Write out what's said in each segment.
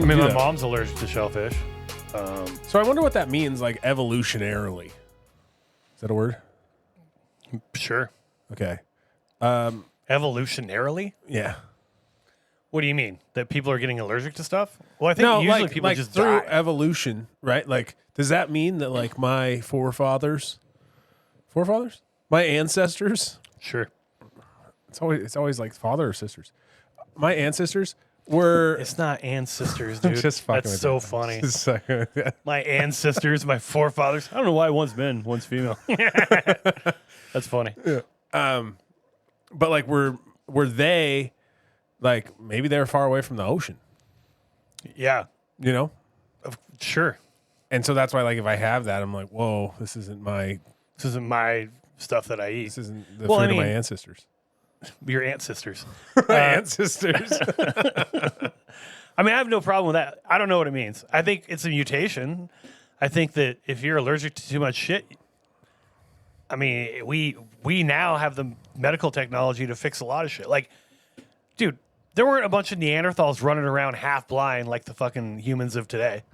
I mean, my mom's allergic to shellfish. So I wonder what that means, like evolutionarily. Is that a word? Sure. Okay. Evolutionarily? Yeah. What do you mean? That people are getting allergic to stuff? Well, I think usually people just through die. evolution, right? Like, does that mean that like my forefathers, my ancestors? Sure. It's always like father or sisters. My ancestors were. It's not ancestors, dude. Just fucking That's with so you. funny. Yeah. My ancestors, my forefathers. I don't know why one's men, one's female. That's funny. Yeah. But like, were they like maybe they were far away from the ocean? Yeah. You know. Sure. And so that's why, like, if I have that, I'm like, whoa, this isn't my stuff that I eat. This isn't the food of my ancestors. Your ancestors. My ancestors. I mean, I have no problem with that. I don't know what it means. I think it's a mutation. I think that if you're allergic to too much shit, I mean, we now have the medical technology to fix a lot of shit. Like, dude, there weren't a bunch of Neanderthals running around half blind like the fucking humans of today.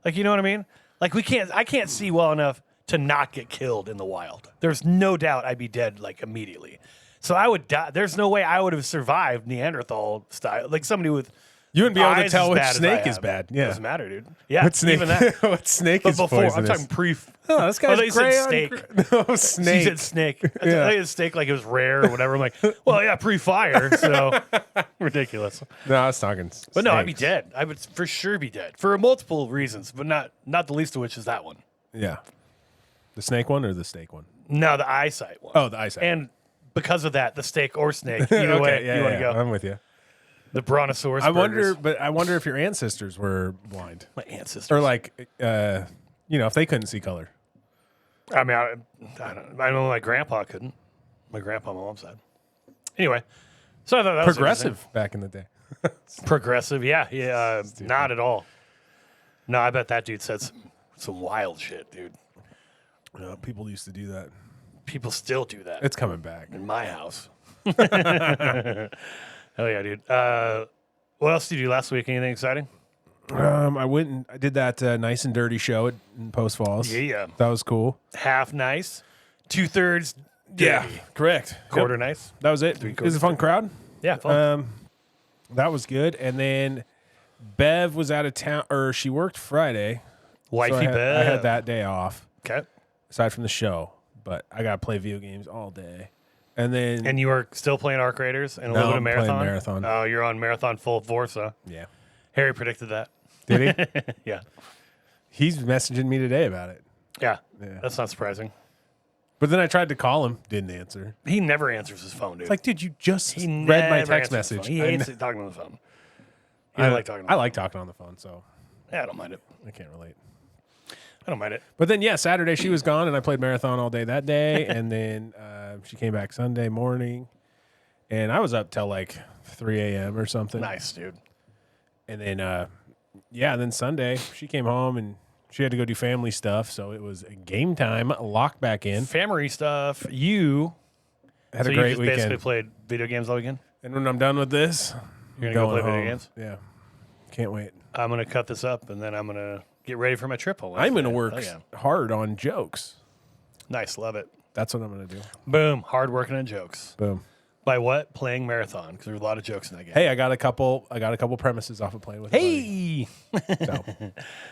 Like, you know what I mean? Like, I can't see well enough to not get killed in the wild. There's no doubt I'd be dead, like, immediately. So I would die. There's no way I would have survived Neanderthal style. Like, somebody with you wouldn't be able to tell which as snake is bad. Yeah. Doesn't matter, dude. Yeah, what snake, even that. what snake But is before, poisonous? I'm talking pre. Oh, this guy's they gray said on steak. No, snake. She said snake. I Yeah. thought it was steak like it was rare or whatever. I'm like, well, yeah, pre-fire. So ridiculous. No, I was talking snakes. But no, I'd be dead. I would for sure be dead for multiple reasons, but not the least of which is that one. Yeah. The snake one or the steak one? No, the eyesight one. Oh, the eyesight. And because of that, the steak or snake. Either okay, way, yeah, you want to go. I'm with you. The brontosaurus. I burgers. wonder if your ancestors were blind. My ancestors. Or like, if they couldn't see color. I mean, I know my grandpa couldn't. My grandpa on my mom's side. Anyway, so I thought that was progressive back in the day. Progressive, yeah, not at all. No, I bet that dude said some wild shit, dude. People used to do that. People still do that. It's coming back in my house. Hell yeah, dude. What else did you do last week? Anything exciting? I went and I did that nice and dirty show in Post Falls. Yeah. That was cool. Half nice, 2/3 dirty. Yeah, correct. Quarter nice. That was it. It was a fun crowd. Yeah, fun. That was good. And then Bev was out of town, or she worked Friday. Wifey so Bev. I had that day off. Okay. Aside from the show, but I got to play video games all day. And then... And you are still playing Arc Raiders and a little bit of Marathon? Playing Marathon. Oh, you're on Marathon full force, huh? Yeah. Harry predicted that. Did he? Yeah. He's messaging me today about it. Yeah. That's not surprising. But then I tried to call him. Didn't answer. He never answers his phone, dude. It's like, dude, you just read my text message. He hates talking on the phone. I like talking on the phone. I like talking on the phone, so... Yeah, I don't mind it. I can't relate. I don't mind it. But then, Saturday she was gone, and I played Marathon all day that day. And then she came back Sunday morning, and I was up till like 3 a.m. or something. Nice, dude. And then, then Sunday she came home, and she had to go do family stuff, so it was game time, locked back in. Family stuff. You had a great weekend. Basically played video games all weekend? And when I'm done with this, you're going to go play video games? Yeah. Can't wait. I'm going to cut this up, and then I'm going to get ready for my trip. I'm going to work hard on jokes. Nice. Love it. That's what I'm going to do. Boom. Hard working on jokes. Boom. By what? Playing Marathon, because there's a lot of jokes in that game. Hey, I got a couple premises off of playing with Hey! So,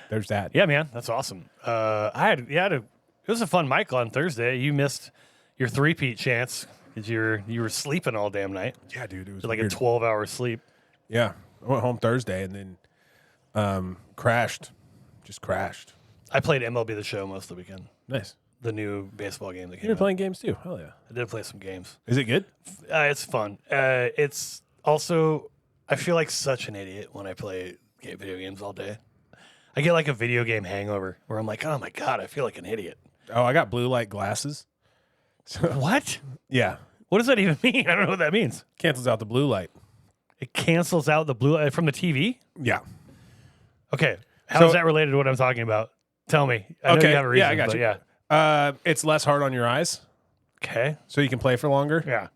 there's that. Yeah, man. That's awesome. It was a fun mic on Thursday. You missed your three-peat chance because you were sleeping all damn night. Yeah, dude. It was like weird. a 12-hour sleep. Yeah. I went home Thursday and then crashed. Just crashed. I played MLB The Show most of the weekend. Nice. The new baseball game that came out. You're playing games too? Hell yeah. I did play some games. Is it good? It's fun. It's also, I feel like such an idiot when I play video games all day. I get like a video game hangover where I'm like, oh my God, I feel like an idiot. Oh, I got blue light glasses. What? Yeah. What does that even mean? I don't know what that means. Cancels out the blue light. It cancels out the blue light from the TV? Yeah. Okay. How is that related to what I'm talking about? Tell me. I know you have a reason, yeah, I got you. Yeah. It's less hard on your eyes. Okay. So you can play for longer. Yeah.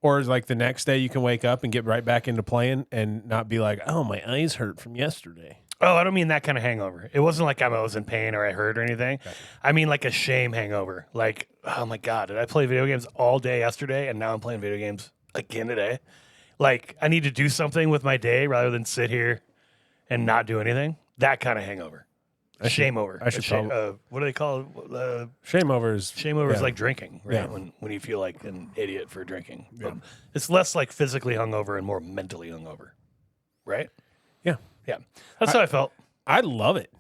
Or like the next day you can wake up and get right back into playing and not be like, oh, my eyes hurt from yesterday. Oh, I don't mean that kind of hangover. It wasn't like I was in pain or I hurt or anything. Gotcha. I mean like a shame hangover. Like, oh my God, did I play video games all day yesterday and now I'm playing video games again today? Like, I need to do something with my day rather than sit here and not do anything. That kind of hangover. Shame over. I should probably, what do they call it? Shame over is like drinking, right? Yeah. When you feel like an idiot for drinking. Yeah. It's less like physically hungover and more mentally hungover, right? Yeah. Yeah. That's how I felt. I love it.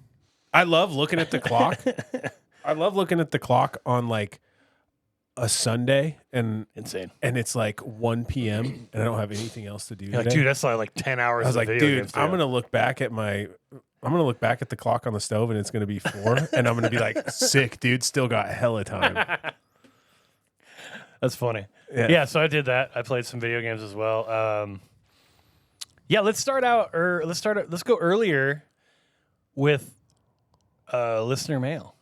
I love looking at the clock. I love looking at the clock on like a Sunday and insane. And it's like 1 p.m. and I don't have anything else to do. You're like, dude, that's like 10 hours. I was like, dude, I'm gonna look back at the clock on the stove and it's gonna be 4, and I'm gonna be like, sick, dude. Still got hella time. That's funny. Yeah. So I did that. I played some video games as well. Yeah, let's go earlier with listener mail,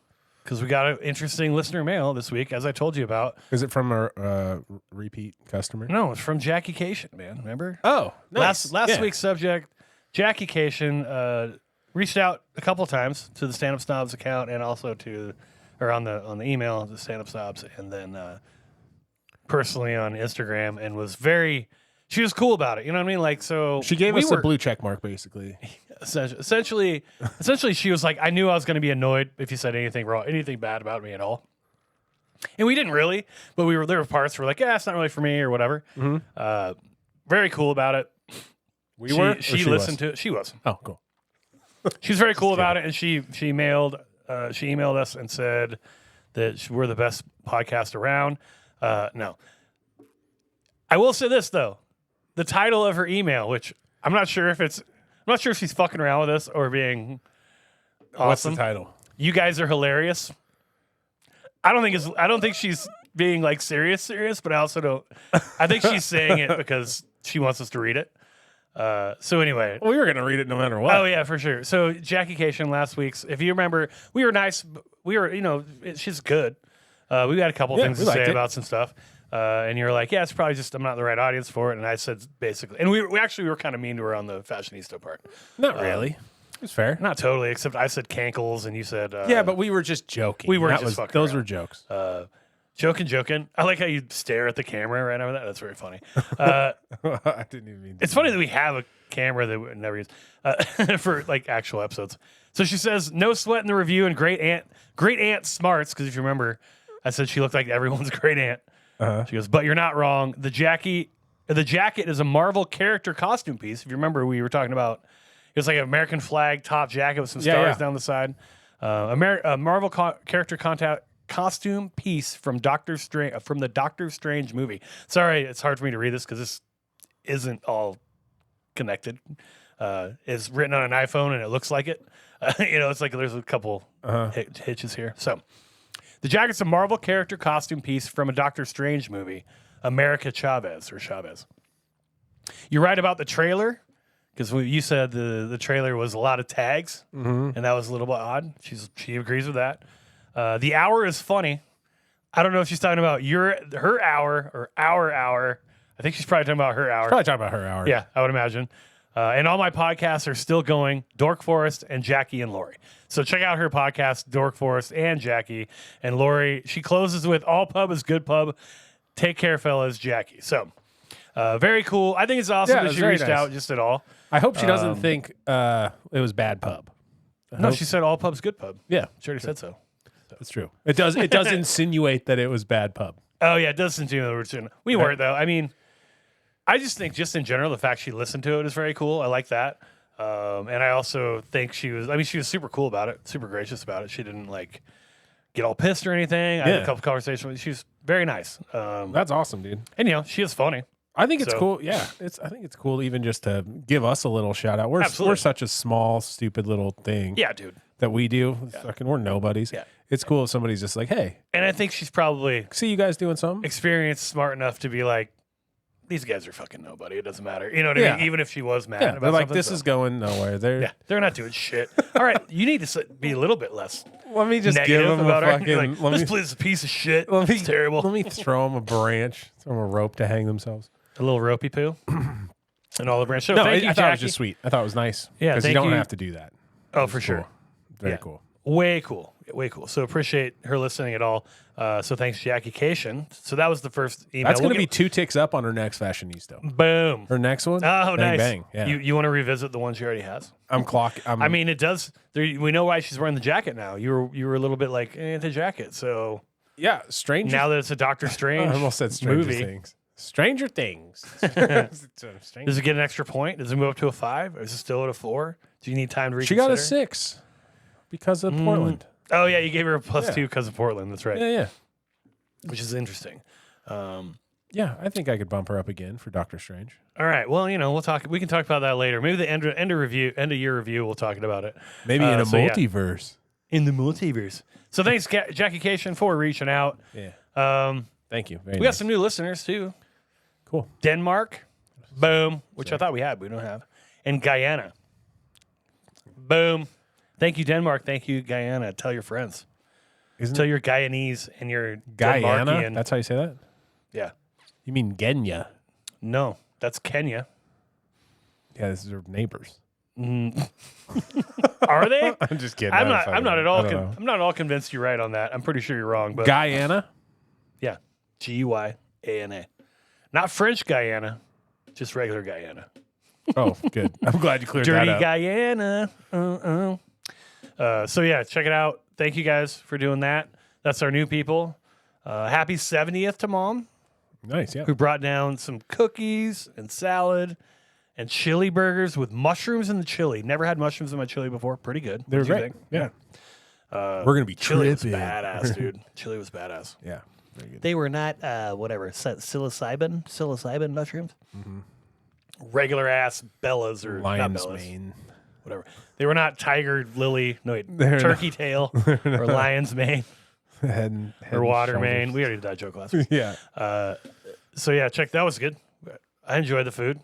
because we got an interesting listener mail this week, as I told you about. Is it from a repeat customer? No, it's from Jackie Cation, man. Remember? Oh, nice. Last week's subject, Jackie Cation reached out a couple times to the Stand Up Snobs account and also on the email, the Stand Up Snobs, and then personally on Instagram, and she was cool about it. You know what I mean? Like, so she gave us a blue check mark, basically. Essentially, she was like, I knew I was going to be annoyed if you said anything wrong, anything bad about me at all. And we didn't really, but there were parts where we're like, yeah, it's not really for me or whatever. Mm-hmm. Very cool about it. She listened to it. She was. Oh, cool. She was very cool about it, and she emailed us and said that we're the best podcast around. No. I will say this though. The title of her email, which I'm not sure if she's fucking around with us or being awesome. What's the title? You guys are hilarious. I don't think she's being like serious, but I also don't. I think she's saying it because she wants us to read it. So anyway, we were gonna read it no matter what. Oh yeah, for sure. So Jackie Cation last week's, if you remember, we were nice. We were, she's good. We had a couple things to say about some stuff. And you're like, yeah, it's probably just I'm not the right audience for it. And I said basically, and we were kind of mean to her on the Fashionisto part. Not really. It was fair. Not totally, except I said cankles and you said yeah, but we were just joking. We were just fucking those around. were jokes. Joking. I like how you stare at the camera right over that. That's very funny. I didn't even mean to. It's funny that we have a camera that we never use for like actual episodes. So she says, no sweat in the review, and great aunt smarts, because if you remember, I said she looked like everyone's great aunt. Uh-huh. She goes, but you're not wrong. The jacket is a Marvel character costume piece. If you remember, we were talking about it was like an American flag top jacket with some stars down the side. A Marvel character costume piece from the Doctor Strange movie. Sorry, it's hard for me to read this because this isn't all connected. It's written on an iPhone and it looks like it. It's like there's a couple hitches here. So. The jacket's a Marvel character costume piece from a Doctor Strange movie, America Chavez. You're right about the trailer, because you said the trailer was a lot of tags, and that was a little bit odd. She agrees with that. The hour is funny. I don't know if she's talking about her hour or our hour. I think she's probably talking about her hour. She's probably talking about her hour. Yeah, I would imagine. And all my podcasts are still going, Dork Forest and Jackie and Lori. So check out her podcast, Dork Forest and Jackie. And Lori, she closes with, all pub is good pub. Take care, fellas, Jackie. So very cool. I think it's awesome that she reached out just at all. I hope she doesn't think it was bad pub. No, she said all pub's good pub. Yeah. She already said so. That's true. It does insinuate that it was bad pub. Oh, yeah, it does insinuate. We weren't, though. I mean, I just think just in general, the fact she listened to it is very cool. I like that. And I also think she was super cool about it, super gracious about it. She didn't like get all pissed or anything. I had a couple conversations with her. She was very nice. That's awesome, dude. And she is funny. I think it's cool. Yeah. I think it's cool even just to give us a little shout out. We're such a small, stupid little thing. Yeah, dude. That we do. Yeah. Fucking, we're nobodies. Yeah. It's cool if somebody's just like, hey. And I think she's probably see you guys doing something. Experienced, smart enough to be like, these guys are fucking nobody. It doesn't matter. You know what I mean? Even if she was mad about like, this is going nowhere. They're not doing shit. All right, you need to be a little bit less. Let me just give them a fucking. Like, this place is a piece of shit. It's terrible. Let me throw them a branch, throw them a rope to hang themselves. A little ropey poo. And all the branch. So no, thank you, I thought Jackie. it was just sweet. I thought it was nice. Yeah, because you don't have to do that. Oh, Which for is sure. cool. Very Yeah. cool. Way cool. Way cool. So appreciate her listening at all. So thanks, Jackie Cation. So that was the first email. That's going to be 2 ticks up on her next Fashionisto. Boom. Her next one? Oh, bang, nice. Bang. Yeah. You want to revisit the one she already has? I mean, it does. We know why she's wearing the jacket now. You were a little bit like the jacket. So yeah, Stranger. now that it's a Doctor Strange I almost said Stranger movie, Things. Stranger Things. does it get an extra point? Does it move up to a 5? Or is it still at a 4? Do you need time to She reconsider? got a 6 because of Portland. Oh yeah, you gave her a +2 because of Portland. That's right. Yeah. Which is interesting. Yeah, I think I could bump her up again for Doctor Strange. All right. Well, we'll talk. We can talk about that later. Maybe the end of year review. We'll talk about it. Maybe in a yeah. multiverse. In the multiverse. So thanks, Jackie Cation, for reaching out. Yeah. Thank you. Very We got nice. some new listeners too. Cool. Denmark, boom, which I thought we had, but we don't have, and Guyana, boom. Thank you, Denmark. Thank you, Guyana. Tell your friends. Tell your Guyanese and your Guyana? Denmarkian. That's how you say that? Yeah. You mean Kenya? No, that's Kenya. Yeah, these are neighbors. Are they? I'm just kidding. I'm not at all. I don't know. I'm not at all convinced you're right on that. I'm pretty sure you're wrong. But Guyana? yeah, Guyana, not French Guyana, just regular Guyana. Oh, good. I'm glad you cleared Dirty that up. Guyana. So yeah, check it out. Thank you guys for doing that. That's our new people. Happy 70th to Mom, Nice, yeah. who brought down some cookies and salad and chili burgers with mushrooms in the chili. Never had mushrooms in my chili before. Pretty good. They were What'd you great. think? Yeah. We're going to be Chili was tripping. badass, dude. Chili was badass. Yeah. Very good. They were not psilocybin mushrooms. Regular ass Bellas or Lion's not Bellas, mane. whatever. They were not tiger lily, no wait, They're turkey tail or lion's mane Head and or water shoulders. mane. We already did that joke last week. Yeah. So yeah, that was good. I enjoyed the food.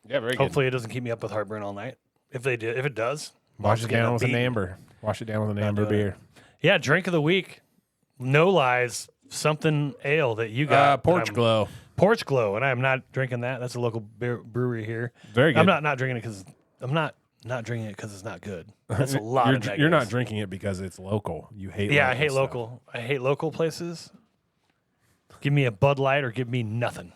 Yeah, very Hopefully it doesn't keep me up with heartburn all night. If it does, Wash I'll it get down up with an beat. amber. Wash it down with an amber doing it. beer. Yeah, drink of the week. No lies, something ale that you got. Porch Glow. Porch Glow, and I am not drinking that. That's a local brewery here. Very good. I'm not drinking it because it's not good. That's a lot of negatives. You're not drinking it because it's local. You hate Yeah, local I hate stuff. local. I hate local places. Give me a Bud Light or give me nothing.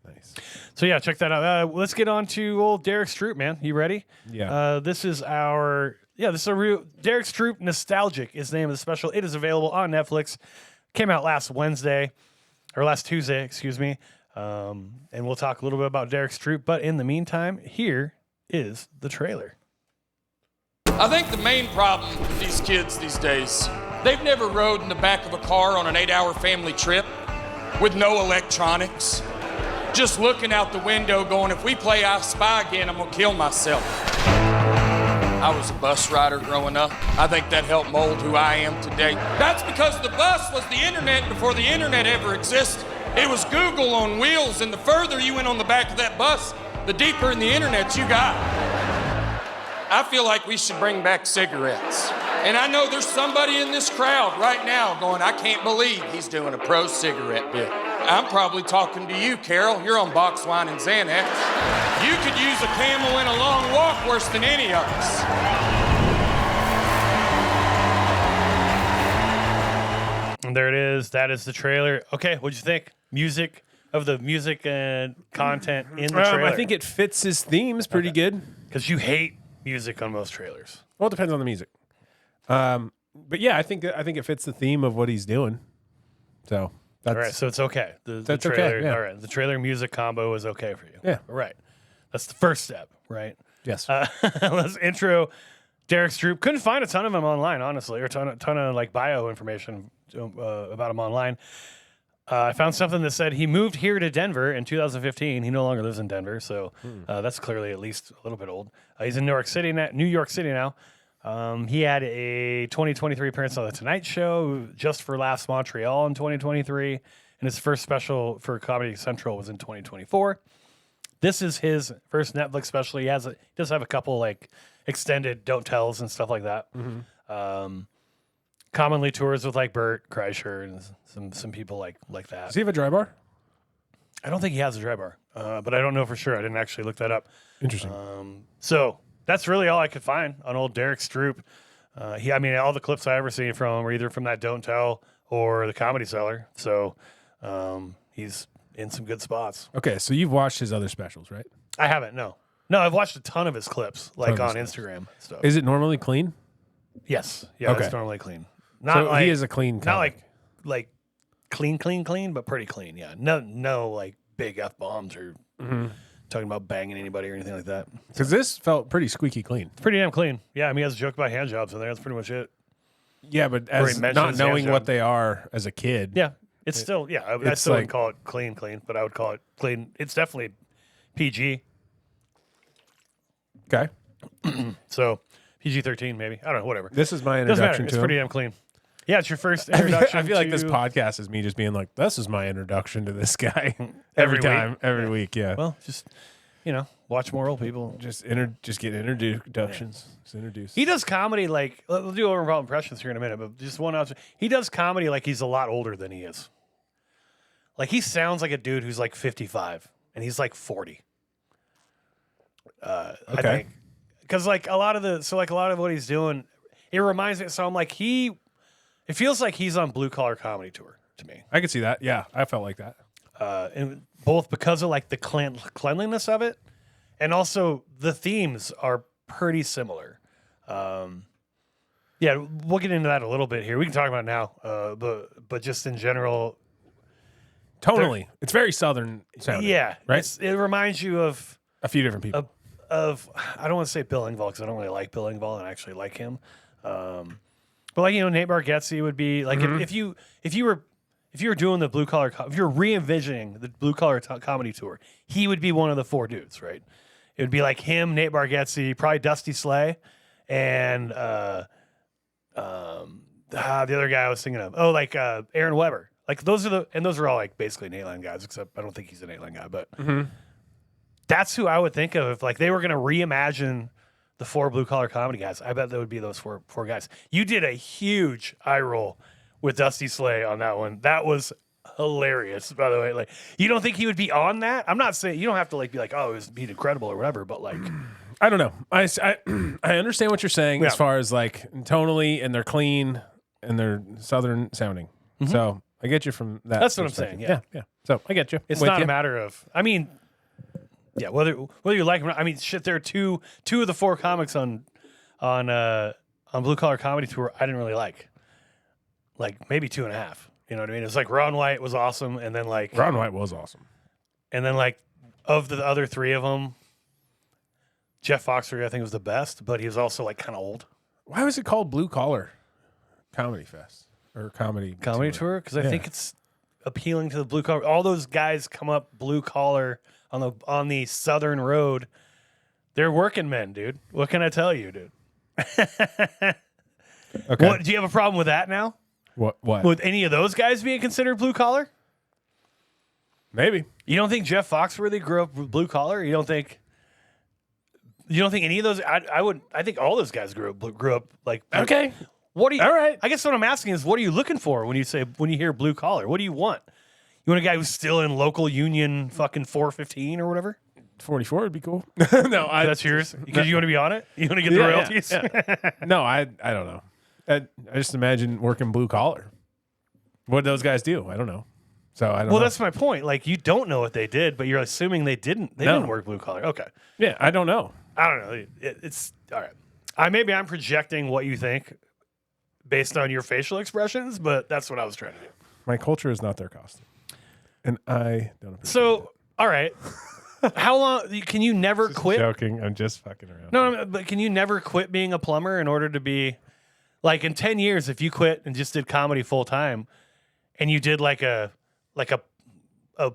Nice. So yeah, check that out. Let's get on to old Derrick Stroup, man. You ready? Yeah. This is a real Derrick Stroup Nostalgic is the name of the special. It is available on Netflix. Came out last Tuesday, excuse me. And we'll talk a little bit about Derrick Stroup. But in the meantime, here is the trailer. I think the main problem with these kids these days, they've never rode in the back of a car on an 8-hour family trip with no electronics. Just looking out the window going, if we play I Spy again, I'm gonna kill myself. I was a bus rider growing up. I think that helped mold who I am today. That's because the bus was the internet before the internet ever existed. It was Google on wheels, and the further you went on the back of that bus, the deeper in the internet you got. I feel like we should bring back cigarettes. And I know there's somebody in this crowd right now going, I can't believe he's doing a pro cigarette bit. I'm probably talking to you, Carol. You're on box wine and Xanax. You could use a Camel in a long walk worse than any of us. And there it is. That is the trailer. Okay, what'd you think? Music and content in the trailer. I think it fits his themes pretty good. Because you hate music on most trailers. Well, it depends on the music. But yeah, I think it fits the theme of what he's doing. So that's All right, so it's okay. The That's okay, trailer, yeah. All right, the trailer music combo is okay for you. Yeah. All right. That's the first step, right? yes. Let's intro Derrick Stroup. Couldn't find a ton of him online, honestly, or a ton of like bio information about him online. I found something that said he moved here to Denver in 2015. He no longer lives in Denver, so that's clearly at least a little bit old. He's in New York City now. He had a 2023 appearance on The Tonight Show, Just for Laughs Montreal in 2023, and his first special for Comedy Central was in 2024. This is his first Netflix special. He does have a couple like extended don't tells and stuff like that. Commonly tours with like Bert Kreischer and some people like that. Does he have a dry bar? I don't think he has a dry bar, but I don't know for sure. I didn't actually look that up. Interesting. So That's really all I could find on old Derrick Stroup. I mean, all the clips I ever seen from him were either from that Don't Tell or the Comedy Cellar. So he's in some good spots. Okay, so you've watched his other specials, right? I haven't, no. No, I've watched a ton of his clips, like on Instagram stuff. Is it normally clean? Yes. Yeah, Okay. It's normally clean. Not So like, he is a clean not comic. like clean, but pretty clean. Yeah. No like big F-bombs or talking about banging anybody or anything like that. Because this felt pretty squeaky clean. It's pretty damn clean. Yeah, I mean, he has a joke about hand jobs in there. That's pretty much it. Yeah, but Where he as mentions not knowing hand what job. they are as a kid. Yeah. It's still, yeah, I it's still wouldn't like- call it clean, but I would call it clean. It's definitely PG. Okay. So PG-13 maybe. I don't know, whatever. This is my Doesn't matter. introduction It's to pretty him. damn clean. Yeah, it's your first introduction. I feel like this to- podcast is me just being like, this is my introduction to this guy Every every week. Yeah. Well, just, watch more old people. Just get introductions. Just introduce. He does comedy like, we'll do overall impressions here in a minute, but just one option. He does comedy like he's a lot older than he is. Like he sounds like a dude who's like 55 and he's like 40. I think. Because like a lot of what he's doing, it reminds me. So I'm like, it feels like he's on Blue Collar Comedy Tour to me. I can see that. Yeah, I felt like that. And both because of like the cleanliness of it, and also the themes are pretty similar. Yeah, we'll get into that a little bit here. We can talk about it now, but just in general, Tonally, it's very southern sounding. yeah, right. It reminds you of A few different people. I don't want to say Bill Engvall because I don't really like Bill Engvall and I actually like him. But like Nate Bargatze would be like if you were doing the blue collar, if you're re-envisioning the blue collar comedy tour, he would be one of the four dudes, right? It would be like him, Nate Bargatze, probably Dusty Slay, and the other guy I was thinking of. Oh, like Aaron Weber. Like those are all like basically Nateline guys, except I don't think he's a Nateline guy, but that's who I would think of if like they were going to reimagine the four blue collar comedy guys. I bet that would be those four guys. You did a huge eye roll with Dusty Slay on that one. That was hilarious, by the way. Like, you don't think he would be on that? I'm not saying you don't have to like be like, oh, he's incredible or whatever, but like, I don't know. I understand what you're saying Yeah. as far as like tonally and they're clean and they're southern sounding. So I get you from that. That's what I'm perspective. saying, yeah. Yeah. So I get you. it's With not you. a matter of. I mean, yeah, whether you like him. Or not, I mean, shit. There are two of the four comics on Blue Collar Comedy Tour I didn't really like maybe 2.5. You know what I mean? It's like Ron White was awesome, and then like Ron White was awesome. and then like of the other three of them, Jeff Foxworthy I think was the best, but he was also like kind of old. Why was it called Blue Collar Comedy Fest or Comedy Tour because I Yeah. think it's appealing to the blue collar. All those guys come up blue collar on the southern road. They're working men, dude. What can I tell you, dude? Okay. What do you have a problem with that now? What? With any of those guys being considered blue collar? Maybe. You don't think Jeff Foxworthy grew up blue collar? You don't think any of those? I think all those guys grew up like Okay. What do you? All right. I guess what I'm asking is, what are you looking for when you hear blue collar? What do you want? You want a guy who's still in local union, fucking 415 or whatever? 44 would be cool. No, That's yours because you want to be on it. You want to get the Yeah, royalties. yeah. No, I don't know. I just imagine working blue collar. What did those guys do? I don't know. So I don't know. Well, that's my point. Like you don't know what they did, but you're assuming they didn't. They No. didn't work blue collar. Okay. Yeah, I don't know. I don't know. It's all right. Maybe I'm projecting what you think based on your facial expressions, but that's what I was trying to do. My culture is not their costume. And I don't appreciate So, all right. How long can you never it. quit? Joking. I'm just fucking around. No, but can you never quit being a plumber in order to be like in 10 years if you quit and just did comedy full time and you did like a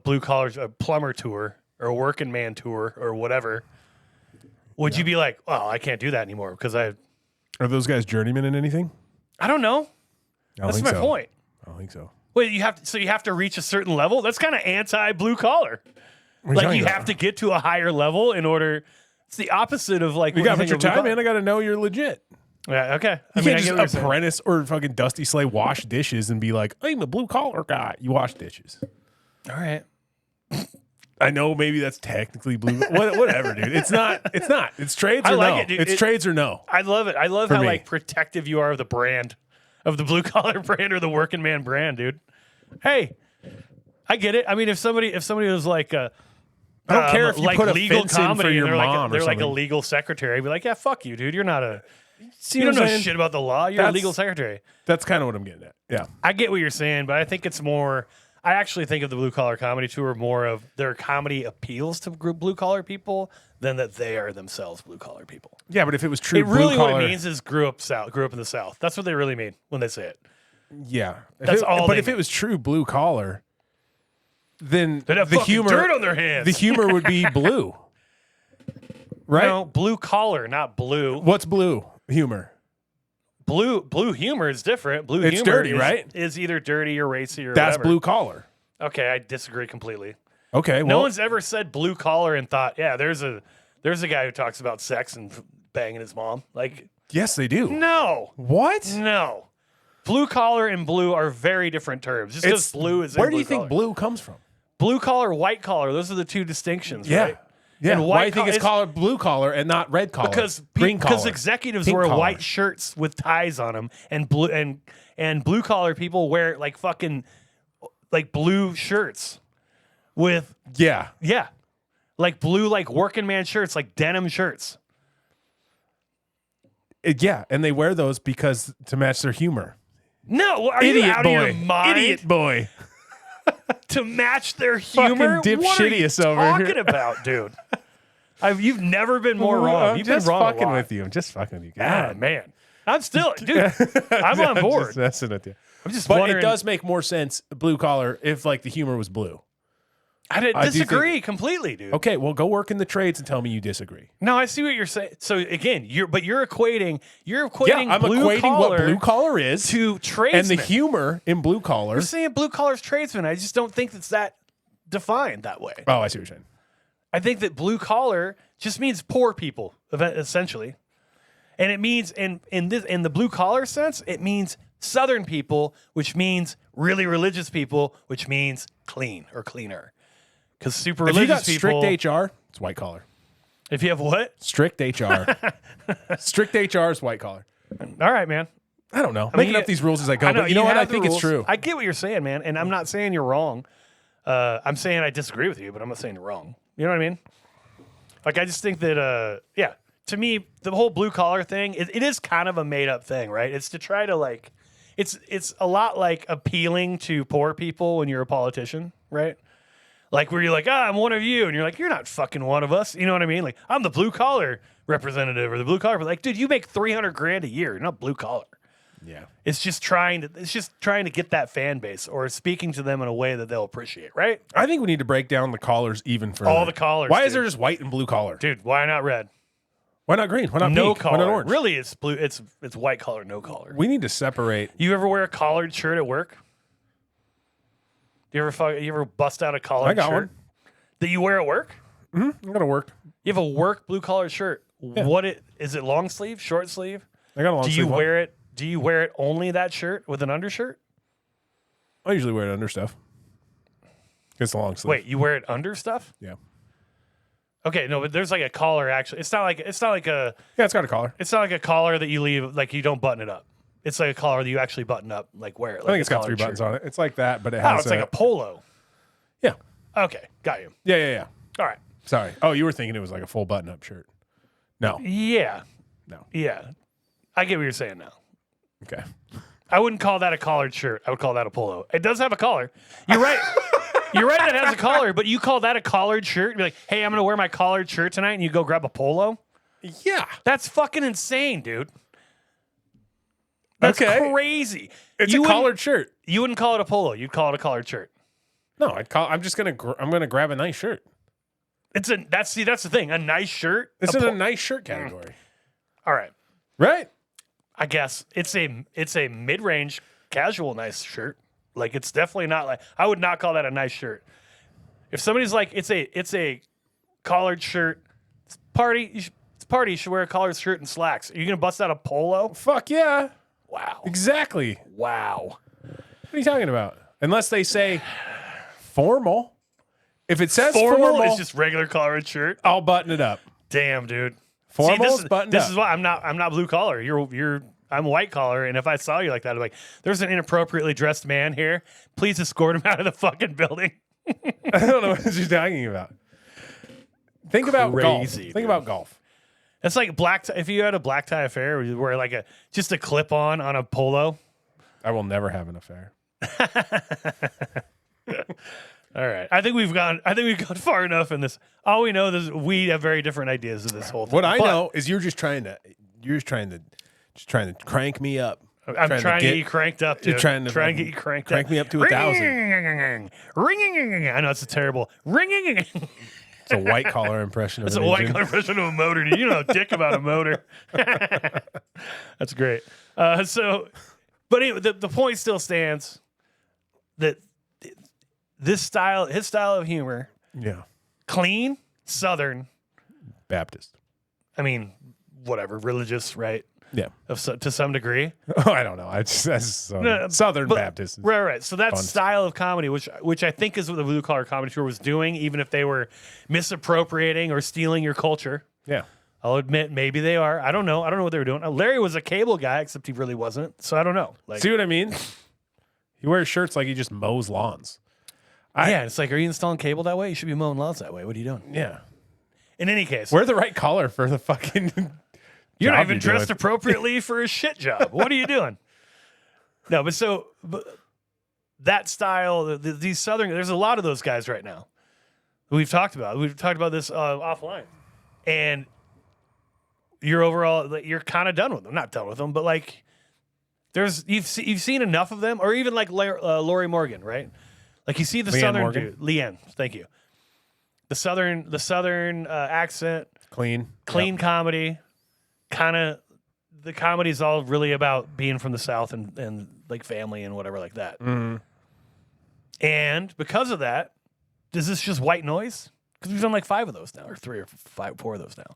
blue collar a plumber tour or a working man tour or whatever, would you be like, "Oh, I can't do that anymore because Are those guys journeymen in anything? I don't know." I don't That's think my so. point. I don't think so. Wait, you have to reach a certain level? That's kind of anti blue collar. What are Like talking you about? have to get to a higher level in order. It's the opposite of like You what got to think put your of blue time collar. in. I got to know you're legit. Yeah, okay. You I can't get what you're just saying. apprentice or fucking Dusty Slay wash dishes and be like, I'm a blue collar guy. You wash dishes. All right. I know maybe that's technically blue. Whatever, dude. It's not. It's trades or I like no. it, dude. It's trades or no. I love it. I love For how me. like protective you are of the brand, of the blue collar brand or the working man brand, dude. Hey, I get it. I mean, if somebody was like, I don't care if you like put a legal fence in for comedy, your and mom or they're like a something. legal secretary. I'd be like, yeah, fuck you, dude. You're not a. See You what don't I'm know saying? shit about the law. You're a That's- legal secretary. That's kind of what I'm getting at. Yeah. I get what you're saying, but I think it's more. I actually think of the blue collar comedy tour more of their comedy appeals to blue collar people than that they are themselves blue collar people. Yeah, but if it was true, It really blue collar, what it means is grew up in the South. That's what they really mean when they say it. yeah, That's all But they if mean. it was true blue collar, then They'd have the fucking humor, dirt on their hands. the humor would be blue, right? No, blue collar, not blue. What's blue humor? Blue humor is different. Blue It's humor dirty, is, right? is either dirty or racy or That's whatever. blue collar. Okay, I disagree completely. Okay, No well, one's ever said blue collar and thought, yeah, there's a guy who talks about sex and banging his mom. Like, yes, they do. no, What? no. Blue collar and blue are very different terms. Just because blue is in Where do blue you think collar. blue comes from? Blue collar, white collar, those are the two distinctions, Yeah, right? yeah. And Why white do you think it's collar- called blue collar and not red collar? Green collar. Because executives Pink wear collar. white shirts with ties on them, and blue collar people wear like fucking like blue shirts with Yeah, like blue like working man shirts, like denim shirts. yeah, and they wear those because to match their humor. No, are you Idiot out boy, of your mind? idiot boy. To match their humor. Fucking What are you dipshittiest over here. talking about, dude? You've never been more wrong. I'm You've been just wrong a fucking lot. with you. I'm just fucking with you. Ah, God. man. I'm still, dude. I'm on board. Just messing with you. I'm just But wondering. it does make more sense blue collar if like the humor was blue. I do think- disagree completely, dude. Okay, well, go work in the trades and tell me you disagree. No, I see what you're saying. So again, you're equating Yeah, I'm blue equating collar what blue collar is to tradesmen. and the humor in blue collar. You're saying blue collar's tradesmen. I just don't think it's that defined that way. Oh, I see what you're saying. I think that blue collar just means poor people, essentially, and it means in the blue collar sense, it means Southern people, which means really religious people, which means clean or cleaner. Because super If you religious got people, strict HR, it's white collar. if you have what? Strict HR. Strict HR is white collar. All right, man. I don't know. I Making mean, up these rules as I go, I know, but you know what? have I the think it's rules. true. I get what you're saying, man, and I'm not saying you're wrong. I'm saying I disagree with you, but I'm not saying you're wrong. You know what I mean? Like, I just think that, yeah, to me, the whole blue collar thing, it is kind of a made up thing, right? It's to try to like, it's a lot like appealing to poor people when you're a politician, right? Like where you're like, I'm one of you, and you're like, you're not fucking one of us. You know what I mean? Like, I'm the blue collar representative or the blue collar. But like, dude, you make $300,000 a year. You're not blue collar. Yeah. It's just trying to get that fan base or speaking to them in a way that they'll appreciate, right? I think we need to break down the collars even further. All the collars, Why is dude. there just white and blue collar? Dude, why not red? Why not green? Why not No pink? collar. Why not orange? Really, it's blue. It's white collar, no collar. We need to separate. You ever wear a collared shirt at work? You ever bust out a collared I got shirt one. that you wear at work? I'm gonna work. You have a work blue collared shirt. Yeah. Is it long sleeve, short sleeve? I got a long Do you sleeve one. wear it? Do you wear it only that shirt with an undershirt? I usually wear it under stuff. It's a long sleeve. Wait, you wear it under stuff? Yeah. Okay, no, but there's like a collar actually. It's not like a Yeah, it's got a collar. It's not like a collar that you leave, like you don't button it up. It's like a collar that you actually button up, like wear it. Like I think it's got 3 buttons on it. It's like that, but it Oh, has. it's like a polo. Yeah. Okay, got you. Yeah. All right. Sorry. Oh, you were thinking it was like a full button-up shirt. No. Yeah. No. Yeah. I get what you're saying now. Okay. I wouldn't call that a collared shirt. I would call that a polo. It does have a collar. You're right. You're right that it has a collar, but you call that a collared shirt? You're like, hey, I'm going to wear my collared shirt tonight, and you go grab a polo? Yeah. That's fucking insane, dude. That's Okay. crazy. It's You a wouldn't- collared shirt. You wouldn't call it a polo. You'd call it a collared shirt. No, I'm just gonna. I'm gonna grab a nice shirt. That's the thing. A nice shirt. It's in a nice shirt category, All right. right? I guess it's a mid-range casual nice shirt. Like it's definitely not like I would not call that a nice shirt. If somebody's like it's a collared shirt, it's party. You should wear a collared shirt and slacks. Are you gonna bust out a polo? Fuck yeah! Wow. Exactly. Wow. What are you talking about? Unless they say formal, If it says formal is just regular collared shirt. I'll button it up. Damn, dude. Formal's buttoned up. This is why I'm not blue collar. I'm white collar, and if I saw you like that, I'd be like, there's an inappropriately dressed man here. Please escort him out of the fucking building. I don't know what you're talking about. Think about golf. Dude. Think about golf. It's like if you had a black tie affair, where you wear like just a clip on a polo. I will never have an affair. All right, I think we've gone far enough in this. All we know is we have very different ideas of this whole thing. What I know is you're just trying to crank me up. I'm trying to get you cranked up, dude. You're trying to get you cranked crank up. me up to 1,000. Ringing. I know it's a terrible ringing. It's a white collar impression of It's an a white engine. collar impression of a motor. Dude. You know dick about a motor. That's great. But anyway, the point still stands that his style of humor, Yeah. clean, Southern. Baptist. I mean, whatever, religious, right? Yeah. To some degree. Oh, I don't know. Southern Baptist. Right. So that fun style of comedy, which I think is what the Blue Collar Comedy Tour was doing, even if they were misappropriating or stealing your culture. Yeah. I'll admit, maybe they are. I don't know. I don't know what they were doing. Larry was a cable guy, except he really wasn't. So I don't know. Like, see what I mean? He wears shirts like he just mows lawns. yeah, it's like, are you installing cable that way? You should be mowing lawns that way. What are you doing? Yeah. In any case, Wear the right collar for the fucking. you're not job even you're dressed doing. appropriately for a shit job. What are you doing? No, but that style, these Southern, there's a lot of those guys right now. We've talked about this offline, and you're kind of done with them. Not done with them, but like you've seen enough of them, or even like Lori Morgan, right? Like you see the Leanne Southern Morgan? dude, Leanne. Thank you. The Southern accent, Clean comedy, kind of. The comedy's all really about being from the South and like family and whatever like that. Mm-hmm. And because of that, is this just white noise? Because we've done like 5 of those now, or 4 of those now.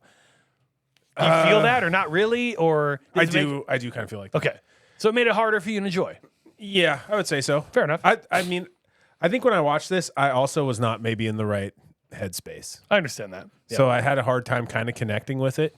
Do you feel that, or not really, or I do kind of feel like that. Okay, so it made it harder for you to enjoy. Yeah, I would say so. Fair enough. I mean, I think when I watched this, I also was not maybe in the right headspace. I understand that. Yeah. So I had a hard time kind of connecting with it.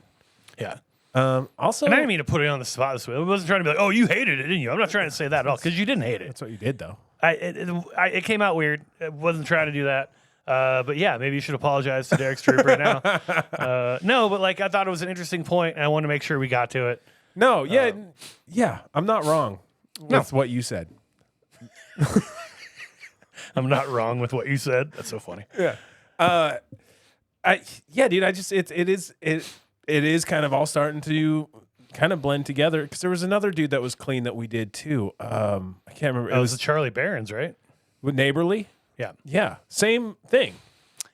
Yeah. Also, And I didn't mean to put it on the spot this way. I wasn't trying to be like, oh, you hated it, didn't you? I'm not trying to say that at all, because you didn't hate it. that's what you did, though. It came out weird. I wasn't trying to do that. But yeah, maybe you should apologize to Derrick Stroup right now. No, but like I thought it was an interesting point, and I want to make sure we got to it. No, yeah, I'm not wrong with what you said. I'm not wrong with what you said. That's so funny. Yeah. Dude, it is kind of all starting to kind of blend together, because there was another dude that was clean that we did too. I can't remember. It was the Charlie Barons, right? With Neighborly. Yeah. Yeah, same thing.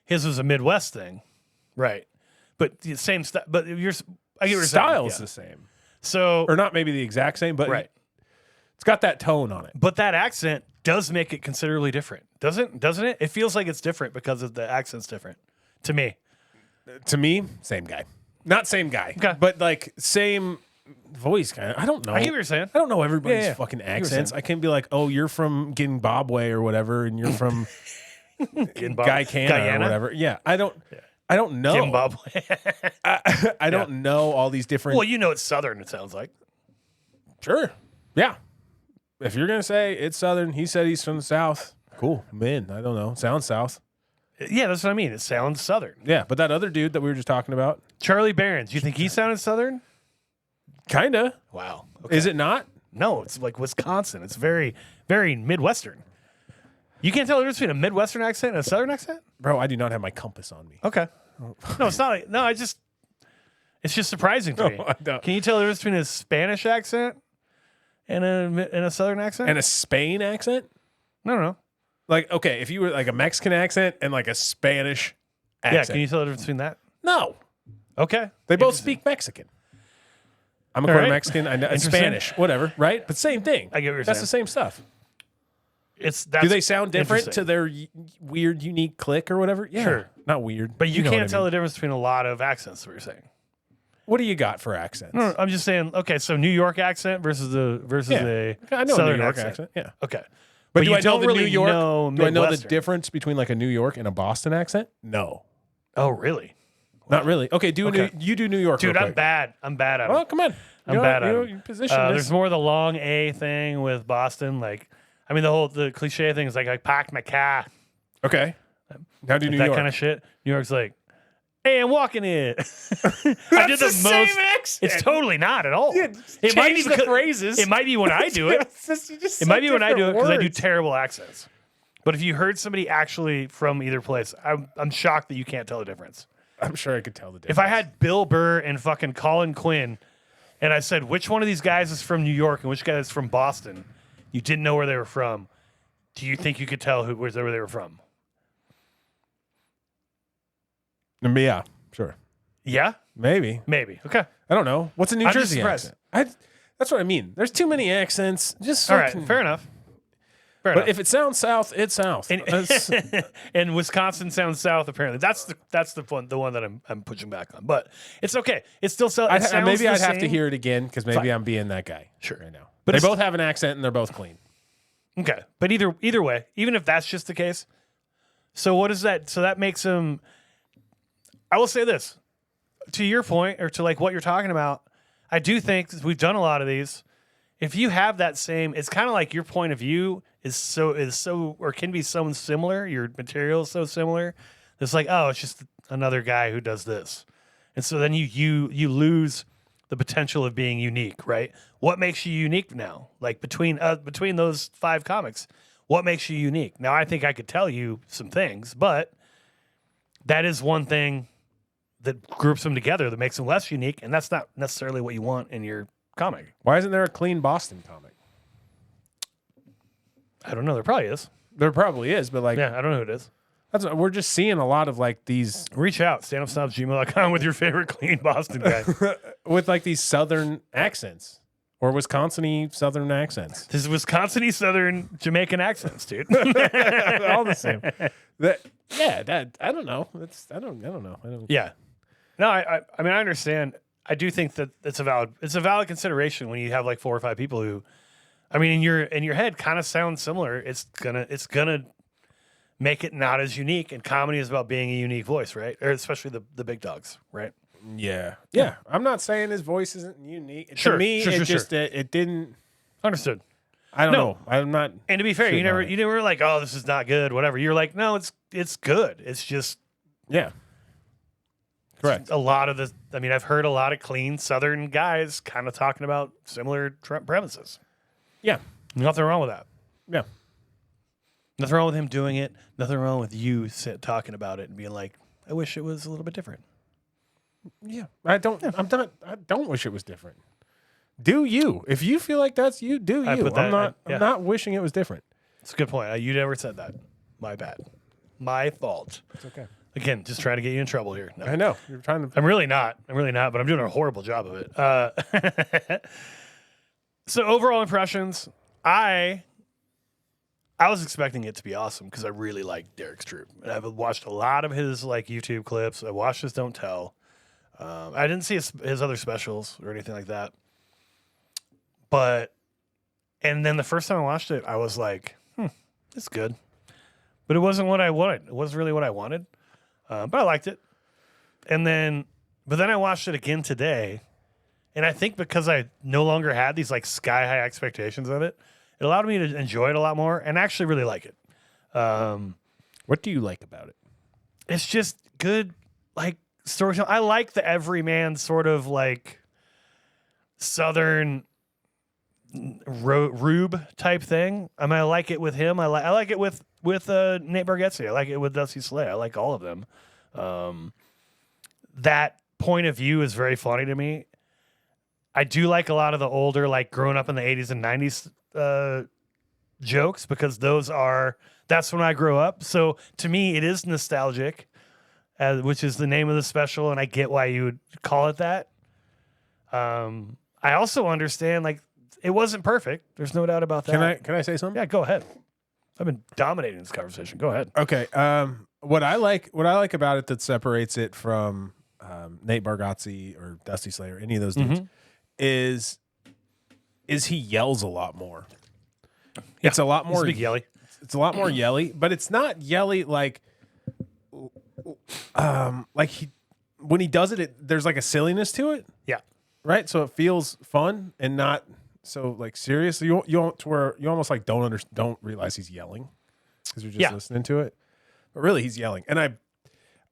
His was a Midwest thing, right? But the same stuff. But I get what you're Style's saying. the same, So, or not maybe the exact same, but right. it's got that tone on it. But that accent does make it considerably different, doesn't it? It feels like it's different because of the accent's different to me. To me, same guy. Not same guy, Okay. but like same voice kind of. I don't know. I get what you're saying. I don't know everybody's Yeah. fucking what you're accents. saying. I can't be like, oh, you're from Zimbabwe or whatever, and you're from Guyana or whatever. Yeah, I don't know. Zimbabwe. I don't know all these different. Well, you know it's Southern, it sounds like. Sure. Yeah. If you're gonna say it's Southern, he said he's from the South. Cool. Man, I don't know. Sounds South. Yeah, that's what I mean. It sounds Southern. Yeah, but that other dude that we were just talking about, Charlie Barons, you think he sounded Southern? kinda. Wow. Okay. Is it not? No, it's like Wisconsin. It's very, very Midwestern. You can't tell the difference between a Midwestern accent and a Southern accent? Bro, I do not have my compass on me. Okay. No, it's not like, it's just surprising to me. I don't. Can you tell the difference between a Spanish accent and a Southern accent? And a Spain accent? No. Like, okay, if you were like a Mexican accent and like a Spanish Yeah, accent. can you tell the difference between that? No. Okay. They both Interesting. speak Mexican. I'm a All quarter right. Mexican. I know Interesting. Spanish, whatever, right? But same thing. I get what you're That's saying. the same stuff. That's Do they sound different to interesting. their weird, unique click or whatever? Yeah. Sure. Not weird. But you know can't what I tell mean. the difference between a lot of accents, what you're saying. What do you got for accents? No, I'm just saying, okay, so New York accent versus Yeah. a I know a Southern New York accent. Yeah. Okay. But do you I know don't the really New York? know Do I know the Midwestern. difference between like a New York and a Boston accent? No, Oh, really? not really. Okay, you do New York, Dude, real I'm quick. bad. I'm bad at Well, it. come on. I'm bad at you it. position this. There's more of the long A thing with Boston. Like, I mean, the cliche thing is like, I parked my car. Okay. How do New That York? kind of shit. New York's like, hey, I'm walking in. I did the same accent. It's totally not at all. Yeah, it might be change the phrases. It might be when I do it. It might be when I do it because I do terrible accents. But if you heard somebody actually from either place, I'm shocked that you can't tell the difference. I'm sure I could tell the difference. If I had Bill Burr and fucking Colin Quinn, and I said which one of these guys is from New York and which guy is from Boston, you didn't know where they were from. Do you think you could tell where they were from? Yeah, sure. Yeah, Maybe. Okay. I don't know. What's a New I'm just Jersey surprised. accent? That's what I mean. There's too many accents. Just All right. fucking- Fair enough. Fair But enough. if it sounds south, it's south. And, and Wisconsin sounds south. Apparently, that's the one that I'm pushing back on. But it's okay. It's still sounds. Maybe the I'd have to same. hear it again because maybe Fine. I'm being that guy Sure. right now. But But they it's- both have an accent and they're both clean. Okay, but either way, even if that's just the case, so what is that? So that makes them. I will say this, to your point, or to like what you're talking about. I do think we've done a lot of these. If you have that same, it's kind of like your point of view is so or can be so similar. Your material is so similar. It's like, oh, it's just another guy who does this, and so then you lose the potential of being unique, right? What makes you unique now? Like between those 5 comics, what makes you unique? Now, I think I could tell you some things, but that is one thing that groups them together that makes them less unique, and that's not necessarily what you want in your comic. Why isn't there a clean Boston comic? I don't know. There probably is. There probably is, but like, Yeah, I don't know who it is. we're just seeing a lot of like these Reach out, standupsnobs@gmail.com with your favorite clean Boston guy. with like these southern accents or Wisconsin-y southern accents. This is Wisconsin-y Southern Jamaican accents, dude. All the same. I don't know. I don't know. Yeah. No, I mean, I understand. I do think that it's a valid consideration when you have like 4 or 5 people who, I mean, in your head kind of sound similar. It's gonna make it not as unique. And comedy is about being a unique voice, right? Or especially the big dogs, right? Yeah. I'm not saying his voice isn't unique. Sure, To me, sure, it sure, just it didn't. Understood. I don't No. know. I'm not. And to be fair, you shitting on it. never like, oh, this is not good, whatever. You're like, no, it's good. It's just Yeah. Correct. a lot of the. I mean, I've heard a lot of clean Southern guys kind of talking about similar premises. Yeah. Nothing wrong with that. Yeah. Nothing wrong with him doing it. Nothing wrong with you talking about it and being like, I wish it was a little bit different. Yeah. I don't wish it was different. Do you? If you feel like that's you, do you? I put that- I'm not wishing it was different. It's a good point. You never said that. My bad. My fault. It's okay. Again, just trying to get you in trouble here. No. I know. You're trying to. I'm really not, but I'm doing a horrible job of it. So overall impressions, I was expecting it to be awesome because I really like Derrick Stroup. And I've watched a lot of his like YouTube clips. I watched his Don't Tell. I didn't see his other specials or anything like that. And then the first time I watched it, I was like, it's good. But it wasn't what I wanted. It wasn't really what I wanted. But I liked it. But then I watched it again today. And I think because I no longer had these like sky high expectations of it, it allowed me to enjoy it a lot more and actually really like it. What do you like about it? It's just good, like storytelling. I like the everyman sort of like Southern Rube type thing. I mean, I like it with him. I like it with Nate Bargatze. I like it with Dusty Slay. I like all of them. That point of view is very funny to me. I do like a lot of the older, like growing up in the 80s and 90s jokes because that's when I grew up. So to me, it is nostalgic, which is the name of the special, and I get why you would call it that. I also understand, like, it wasn't perfect. There's no doubt about that. Can I say something? Yeah, go ahead. I've been dominating this conversation. Go ahead. Okay. What I like about it that separates it from Nate Bargatze or Dusty Slay or any of those dudes is he yells a lot more. It's a lot more He's a big yelly. It's a lot more yelly, but it's not yelly like he when he does it, there's like a silliness to it, Yeah. right? So it feels fun and not so like serious. You to where you almost like don't realize he's yelling because you're just listening to it, but really he's yelling. And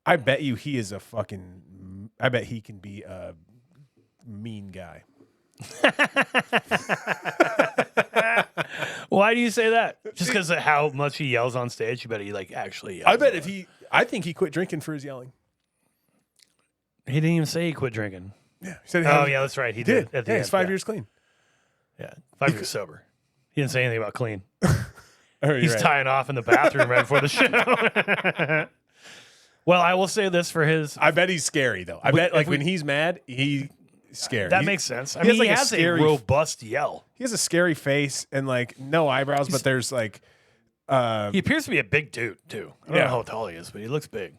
I bet you he is I bet he can be a mean guy. Why do you say that? Just because of how much he yells on stage? You bet he like actually yells. I think he quit drinking for his yelling. He didn't even say he quit drinking. Yeah. He said Yeah, that's right. He did. At the end. He's 5 years clean. Yeah, 5 years sober. He didn't say anything about clean. He's He's tying off in the bathroom right before the show. Well, I will say this for his. I bet he's scary though. I bet like when he's mad, he's scary. That makes sense. I he mean, has, like, he a has scary- a robust yell. He has a scary face and like no eyebrows, but there's like He appears to be a big dude too. I don't know how tall he is, but he looks big.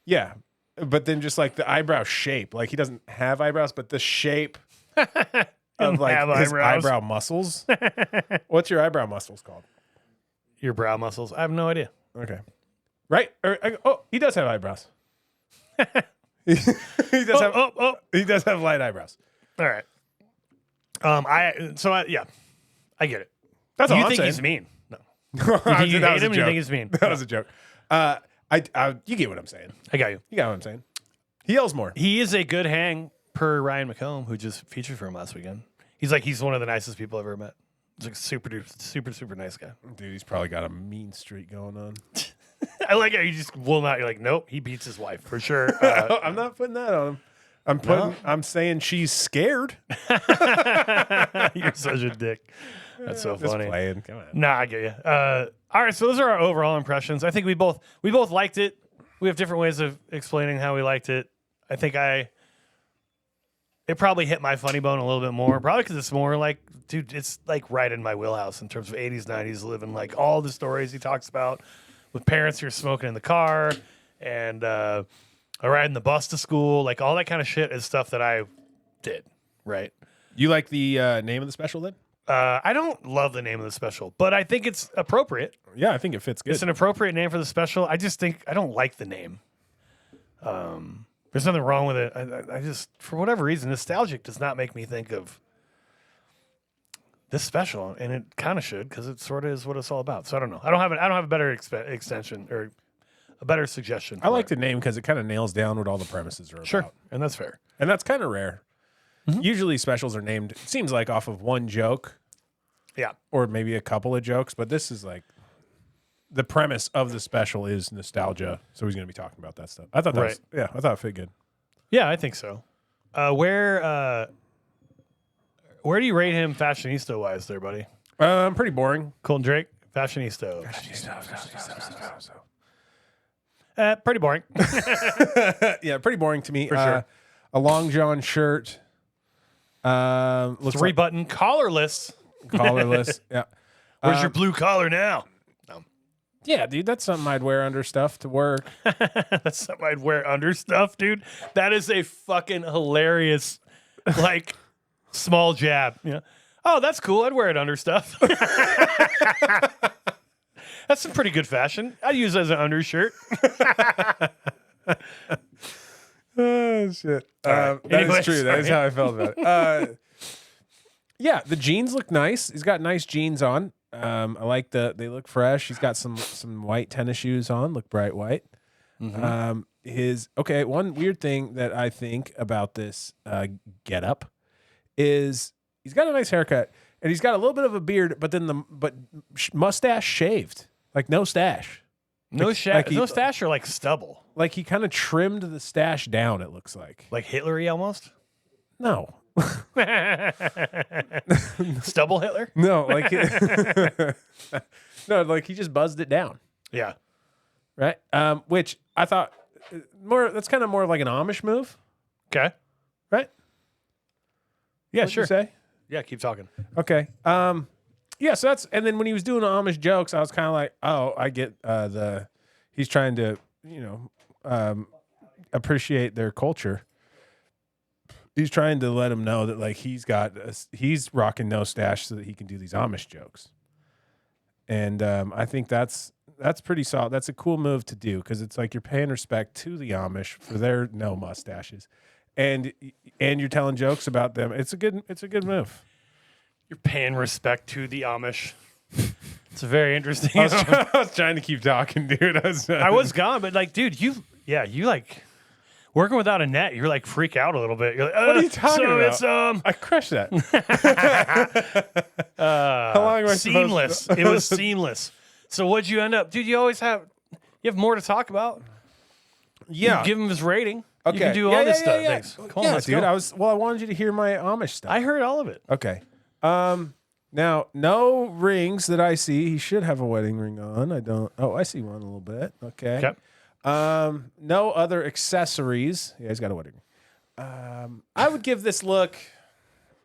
yeah. But then just like the eyebrow shape, like he doesn't have eyebrows, but the shape of like his eyebrow muscles. What's your eyebrow muscles called? Your brow muscles. I have no idea. Okay. Right? He does have eyebrows. he does he does have light eyebrows. All right. I get it. That's all You I'm think saying. he's mean? No. That You was hate a him? You joke. think he's mean? That was a joke. You get what I'm saying. I got you. You got what I'm saying. He yells more. He is a good hang per Ryan McComb, who just featured for him last weekend. He's one of the nicest people I've ever met. He's like super nice guy. Dude, he's probably got a mean streak going on. I like how you just will not. You're like, nope, he beats his wife for sure. I'm not putting that on him. I'm saying she's scared. You're such a dick. That's so Just funny. playing. Come on. Nah, I get you. All right, so those are our overall impressions. I think we both liked it. We have different ways of explaining how we liked it. I think it probably hit my funny bone a little bit more, probably because it's more like, dude, it's like right in my wheelhouse in terms of 80s, 90s living, like all the stories he talks about with parents who are smoking in the car and riding the bus to school, like all that kind of shit is stuff that I did, right? You like the name of the special then? I don't love the name of the special, but I think it's appropriate. Yeah, I think it fits good. It's an appropriate name for the special. I just think I don't like the name. There's nothing wrong with it. I just, for whatever reason, nostalgic does not make me think of this special, and it kind of should because it sort of is what it's all about. So I don't know. I don't have a better extension or a better suggestion. I like the name because it kind of nails down what all the premises are about. Sure, and that's fair. And that's kind of rare. Usually specials are named, it seems like, off of one joke. Yeah. Or maybe a couple of jokes, but this is like the premise of the special is nostalgia. So he's going to be talking about that stuff. I thought that I thought it fit good. Yeah, I think so. Where do you rate him fashionista wise there, buddy? Pretty boring. Colton Drake, Fashionisto. Pretty boring. Yeah, pretty boring to me. For sure. A long john shirt. Looks Three button collarless. collarless. Yeah. Where's your blue collar now? Yeah, dude, that's something I'd wear under stuff to work. That's something I'd wear under stuff, dude. That is a fucking hilarious, like, small jab. You know? Oh, that's cool. I'd wear it under stuff. That's some pretty good fashion. I'd use it as an undershirt. Oh, shit. That Anyway, is true. That is how I felt about it. Yeah, the jeans look nice. He's got nice jeans on. I like they look fresh. He's got some white tennis shoes on, look bright white. One weird thing that I think about this getup is he's got a nice haircut and he's got a little bit of a beard, but mustache shaved, like no stash. No stash or like stubble. Like he kind of trimmed the stash down, it looks like. Like Hitler-y almost? No. Stubble Hitler? No, like no, like he just buzzed it down. Yeah. Right? Which I thought that's kind of more like an Amish move, Okay. right? Yeah, What'd sure. you say? Yeah, keep talking. Okay. Yeah, so and then when he was doing Amish jokes, I was kind of like, oh, I get he's trying to, appreciate their culture. He's trying to let him know that like he's rocking no stash so that he can do these Amish jokes. And I think that's pretty solid. That's a cool move to do because it's like you're paying respect to the Amish for their no mustaches, and you're telling jokes about them. It's a good move. You're paying respect to the Amish. It's very interesting. I was trying to keep talking, dude. I was gone, but like, dude, you like working without a net. You're like freak out a little bit. You're like, what are you talking about? It's I crushed that. How long am I seamless. It was seamless. So what'd you end up, dude? You have more to talk about. Yeah, you give him his rating. Okay, you can do all this stuff. Thanks. Come on, let's dude. go. I wanted you to hear my Amish stuff. I heard all of it. Okay. Now, no rings that I see. He should have a wedding ring on. I don't. Oh, I see one a little bit. Okay. No other accessories. Yeah, he's got a wedding ring. I would give this look.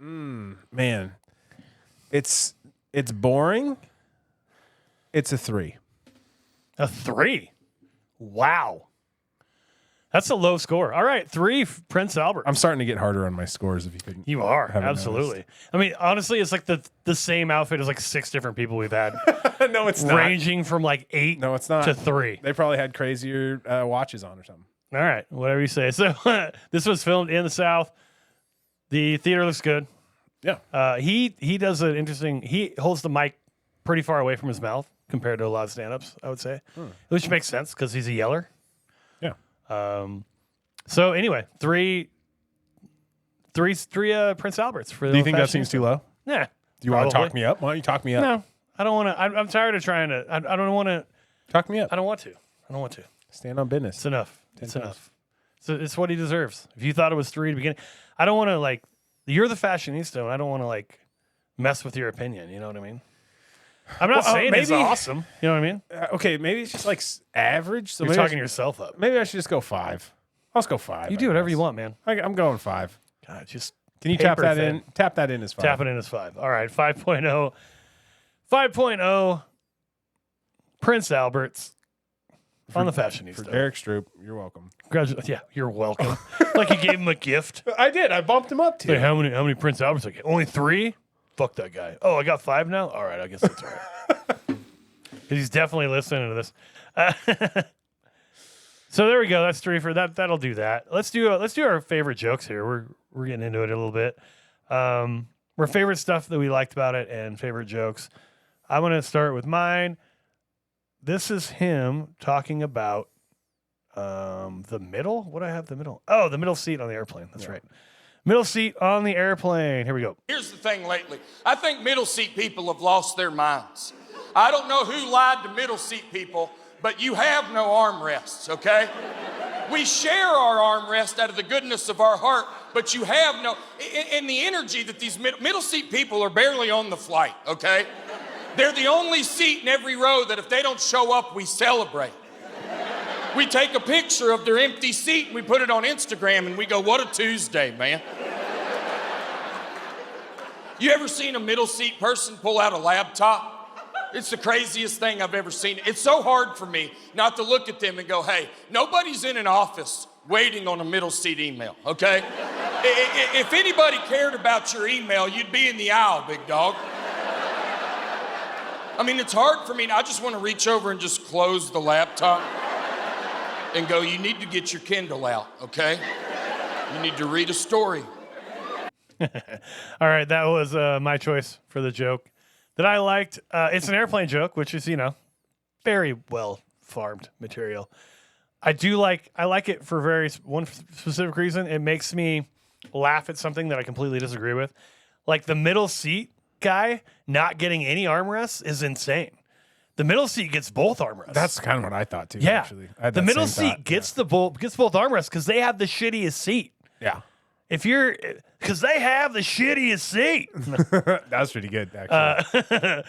Man, it's boring. It's a 3. A 3. Wow. That's a low score. All right, 3 Prince Albert. I'm starting to get harder on my scores. If you couldn't, you are absolutely. Noticed. I mean, honestly, it's like the same outfit as like 6 different people we've had. No, it's not. Ranging from like 8. No, it's not. To 3. They probably had crazier watches on or something. All right, whatever you say. So this was filmed in the South. The theater looks good. Yeah. He does an interesting. He holds the mic pretty far away from his mouth compared to a lot of stand-ups, I would say, which makes sense because he's a yeller. Yeah. So anyway, three Prince Alberts for the. Do you think that seems too low? Nah. Do you want to talk me up? Why don't you talk me up? No, I don't want to. I'm tired of trying to. I don't want to. Talk me up. I don't want to. Stand on business. It's enough. It's enough. So it's what he deserves. If you thought it was 3 to begin, I don't want to like. You're the Fashionisto, and I don't want to like mess with your opinion. You know what I mean? I'm not saying it's awesome. You know what I mean? Okay, maybe it's just like average. So you're talking yourself up. Maybe I should just go 5. Let's go 5. You do whatever you want, man. I'm going 5. God, just can you tap that in? Tap that in as 5. Tap it in as 5. All right, 5.0. 5.0. Prince Alberts on the Fashionisto. For Derrick Stroup, you're welcome. Yeah, you're welcome. Like you gave him a gift. I did. I bumped him up to. Hey, how many Prince Alberts? Like only 3. Fuck that guy. Oh, I got 5 now. All right, I guess that's all right. Because he's definitely listening to this. So there we go. That's 3 for that. That'll do that. Let's do our favorite jokes here. We're getting into it a little bit. Our favorite stuff that we liked about it and favorite jokes. I'm gonna start with mine. This is him talking about the middle. What do I have the middle? Oh, the middle seat on the airplane. That's right. Middle seat on the airplane. Here we go. Here's the thing lately. I think middle seat people have lost their minds. I don't know who lied to middle seat people, but you have no armrests, okay? We share our armrest out of the goodness of our heart, but you have no, and the energy that these middle seat people are barely on the flight, okay? They're the only seat in every row that if they don't show up, we celebrate. We take a picture of their empty seat and we put it on Instagram and we go, what a Tuesday, man. You ever seen a middle seat person pull out a laptop? It's the craziest thing I've ever seen. It's so hard for me not to look at them and go, hey, nobody's in an office waiting on a middle seat email, okay? If anybody cared about your email, you'd be in the aisle, big dog. I mean, it's hard for me. I just want to reach over and just close the laptop and go, you need to get your Kindle out, okay? You need to read a story. All right, that was my choice for the joke that I liked. It's an airplane joke, which is, very well farmed material. I like it for one specific reason. It makes me laugh at something that I completely disagree with. Like the middle seat guy not getting any armrests is insane. The middle seat gets both armrests. That's kind of what I thought too. Yeah, actually, the middle seat gets both armrests because they have the shittiest seat. Yeah, because they have the shittiest seat. That was pretty good, actually.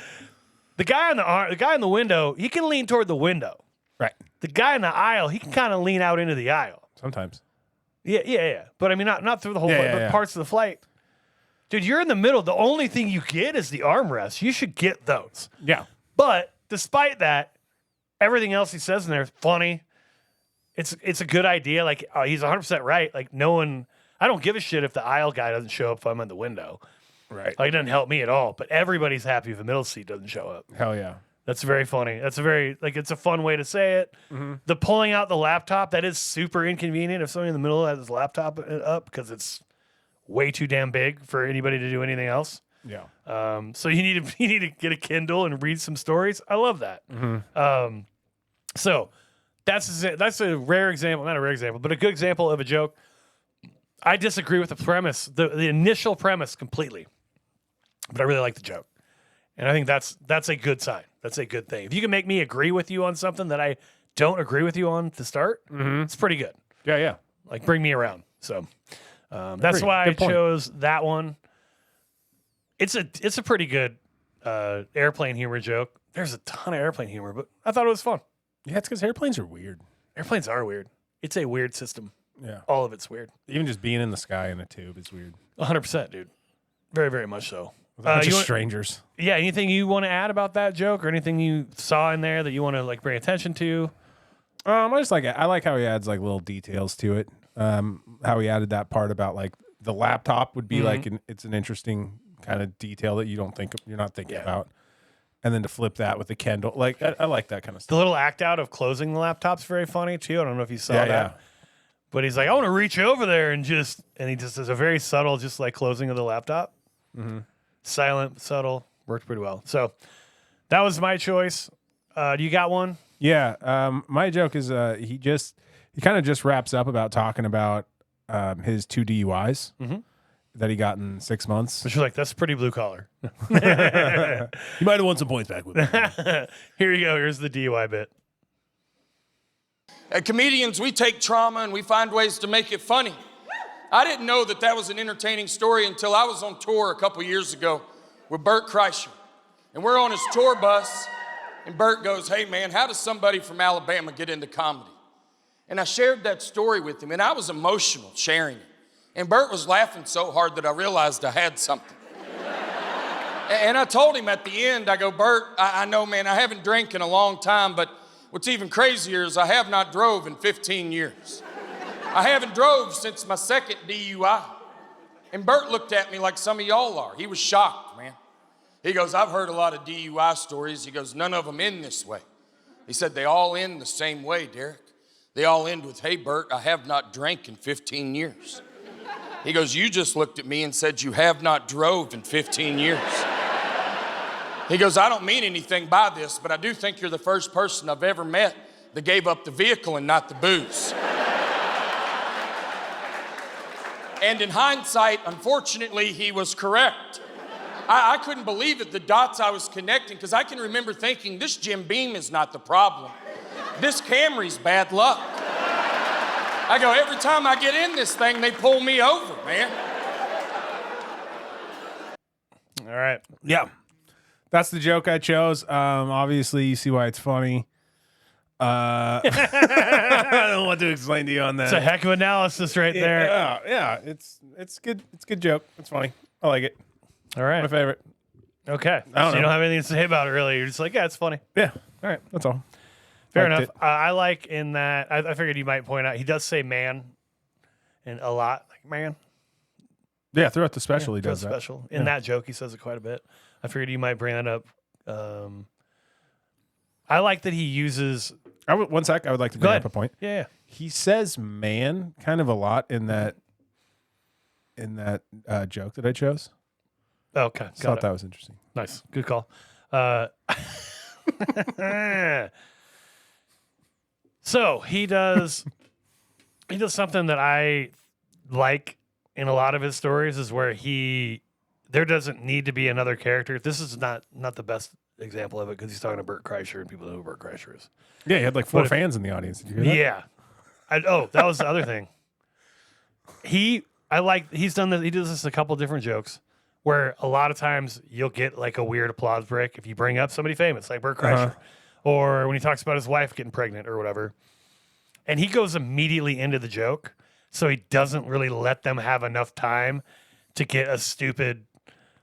The guy in the window, he can lean toward the window. Right. The guy in the aisle, he can kind of lean out into the aisle. Sometimes. Yeah. But I mean, not through the whole flight, but parts of the flight. Dude, you're in the middle. The only thing you get is the armrest. You should get those. Yeah. But despite that, everything else he says in there is funny. It's a good idea. Like he's 100% right. Like no one. I don't give a shit if the aisle guy doesn't show up if I'm in the window. Right. Like, it doesn't help me at all. But everybody's happy if the middle seat doesn't show up. Hell yeah. That's very funny. That's a very, like, it's a fun way to say it. The pulling out the laptop, that is super inconvenient if somebody in the middle has his laptop up because it's way too damn big for anybody to do anything else. Yeah. So you need to get a Kindle and read some stories. I love that. So that's a rare example, not a rare example, but a good example of a joke. I disagree with the premise, the initial premise completely, but I really like the joke. And I think that's a good sign. That's a good thing. If you can make me agree with you on something that I don't agree with you on to start, it's pretty good. Yeah, yeah. Like, bring me around. So that's why I chose that one. It's a pretty good airplane humor joke. There's a ton of airplane humor, but I thought it was fun. Yeah, it's because airplanes are weird. Airplanes are weird. It's a weird system. Yeah. All of it's weird. Even just being in the sky in a tube is weird. 100%, dude. Very, very much so. Just strangers. Yeah, anything you want to add about that joke or anything you saw in there that you want to like bring attention to? I like how he adds like little details to it. How he added that part about like the laptop would be like it's an interesting kind of detail that you're not thinking about. And then to flip that with the Kindle, like I like that kind of stuff. The little act out of closing the laptop's very funny too. I don't know if you saw that. Yeah. But he's like, I want to reach over there and he just does a very subtle, just like closing of the laptop. Silent, subtle, worked pretty well. So that was my choice. Do you got one? Yeah. My joke is he kind of just wraps up about talking about his 2 DUIs that he got in 6 months. But you're like, that's pretty blue collar. You might have won some points back with me. Here you go. Here's the DUI bit. Comedians, we take trauma and we find ways to make it funny. I didn't know that was an entertaining story until I was on tour a couple years ago with Bert Kreischer. And we're on his tour bus, and Bert goes, hey man, how does somebody from Alabama get into comedy? And I shared that story with him, and I was emotional sharing it. And Bert was laughing so hard that I realized I had something. And I told him at the end, I go, Bert, I know, man, I haven't drank in a long time, but what's even crazier is I have not drove in 15 years. I haven't drove since my second DUI. And Bert looked at me like some of y'all are. He was shocked, man. He goes, I've heard a lot of DUI stories. He goes, none of them end this way. He said, they all end the same way, Derrick. They all end with, hey, Bert, I have not drank in 15 years. He goes, you just looked at me and said you have not drove in 15 years. He goes, I don't mean anything by this, but I do think you're the first person I've ever met that gave up the vehicle and not the booze. And in hindsight, unfortunately, he was correct. I couldn't believe it, the dots I was connecting, because I can remember thinking, this Jim Beam is not the problem. This Camry's bad luck. I go, every time I get in this thing, they pull me over, man. All right. Yeah. That's the joke I chose. Obviously, you see why it's funny. I don't want to explain to you on that. It's a heck of analysis right there. Yeah. It's good. It's a good joke. It's funny. I like it. All right. My favorite. Okay. I don't so you don't have anything to say about it, really. You're just like, yeah, it's funny. Yeah. All right. That's all. Fair Liked enough. I like in that, I figured you might point out, he does say man and a lot. Like, man. Yeah, throughout the special he does that. Special. In that joke, he says it quite a bit. I figured you might bring that up. I like that he uses... One sec, I would like to bring up a point. Yeah. He says man kind of a lot in that joke that I chose. Okay. So I thought that was interesting. Nice. Good call. So he does something that I like in a lot of his stories is where there doesn't need to be another character. This is not the best example of it because he's talking to Bert Kreischer and people know who Bert Kreischer is. Yeah, he had like 4 fans in the audience. Did you hear that? Yeah. That was the other thing. He does this a couple different jokes where a lot of times you'll get like a weird applause break if you bring up somebody famous like Bert Kreischer or when he talks about his wife getting pregnant or whatever. And he goes immediately into the joke, so he doesn't really let them have enough time to get a stupid,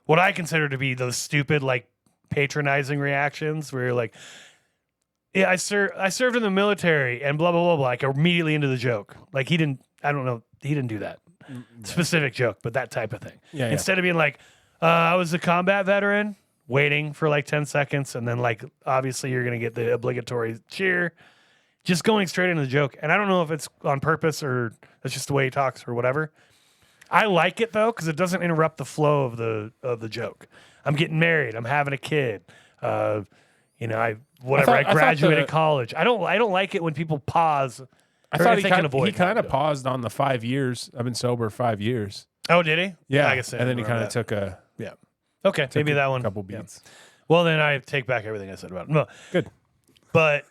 what I consider to be those stupid like patronizing reactions where you're like, yeah, I served in the military and blah, blah, blah, blah, like immediately into the joke. Like he didn't do that. specific joke, but that type of thing. Yeah, yeah. Instead of being like, I was a combat veteran, waiting for like 10 seconds, and then like obviously you're gonna get the obligatory cheer. Just going straight into the joke. And I don't know if it's on purpose or that's just the way he talks or whatever. I like it though, because it doesn't interrupt the flow of the joke. I'm getting married. I'm having a kid. I graduated college. I don't like it when people pause. I thought he kind of paused on the 5 years. I've been sober 5 years. Oh, did he? Yeah. I guess and then he kind of took a Okay, maybe that one. Couple beats. Yeah. Well, then I take back everything I said about it. No, good. But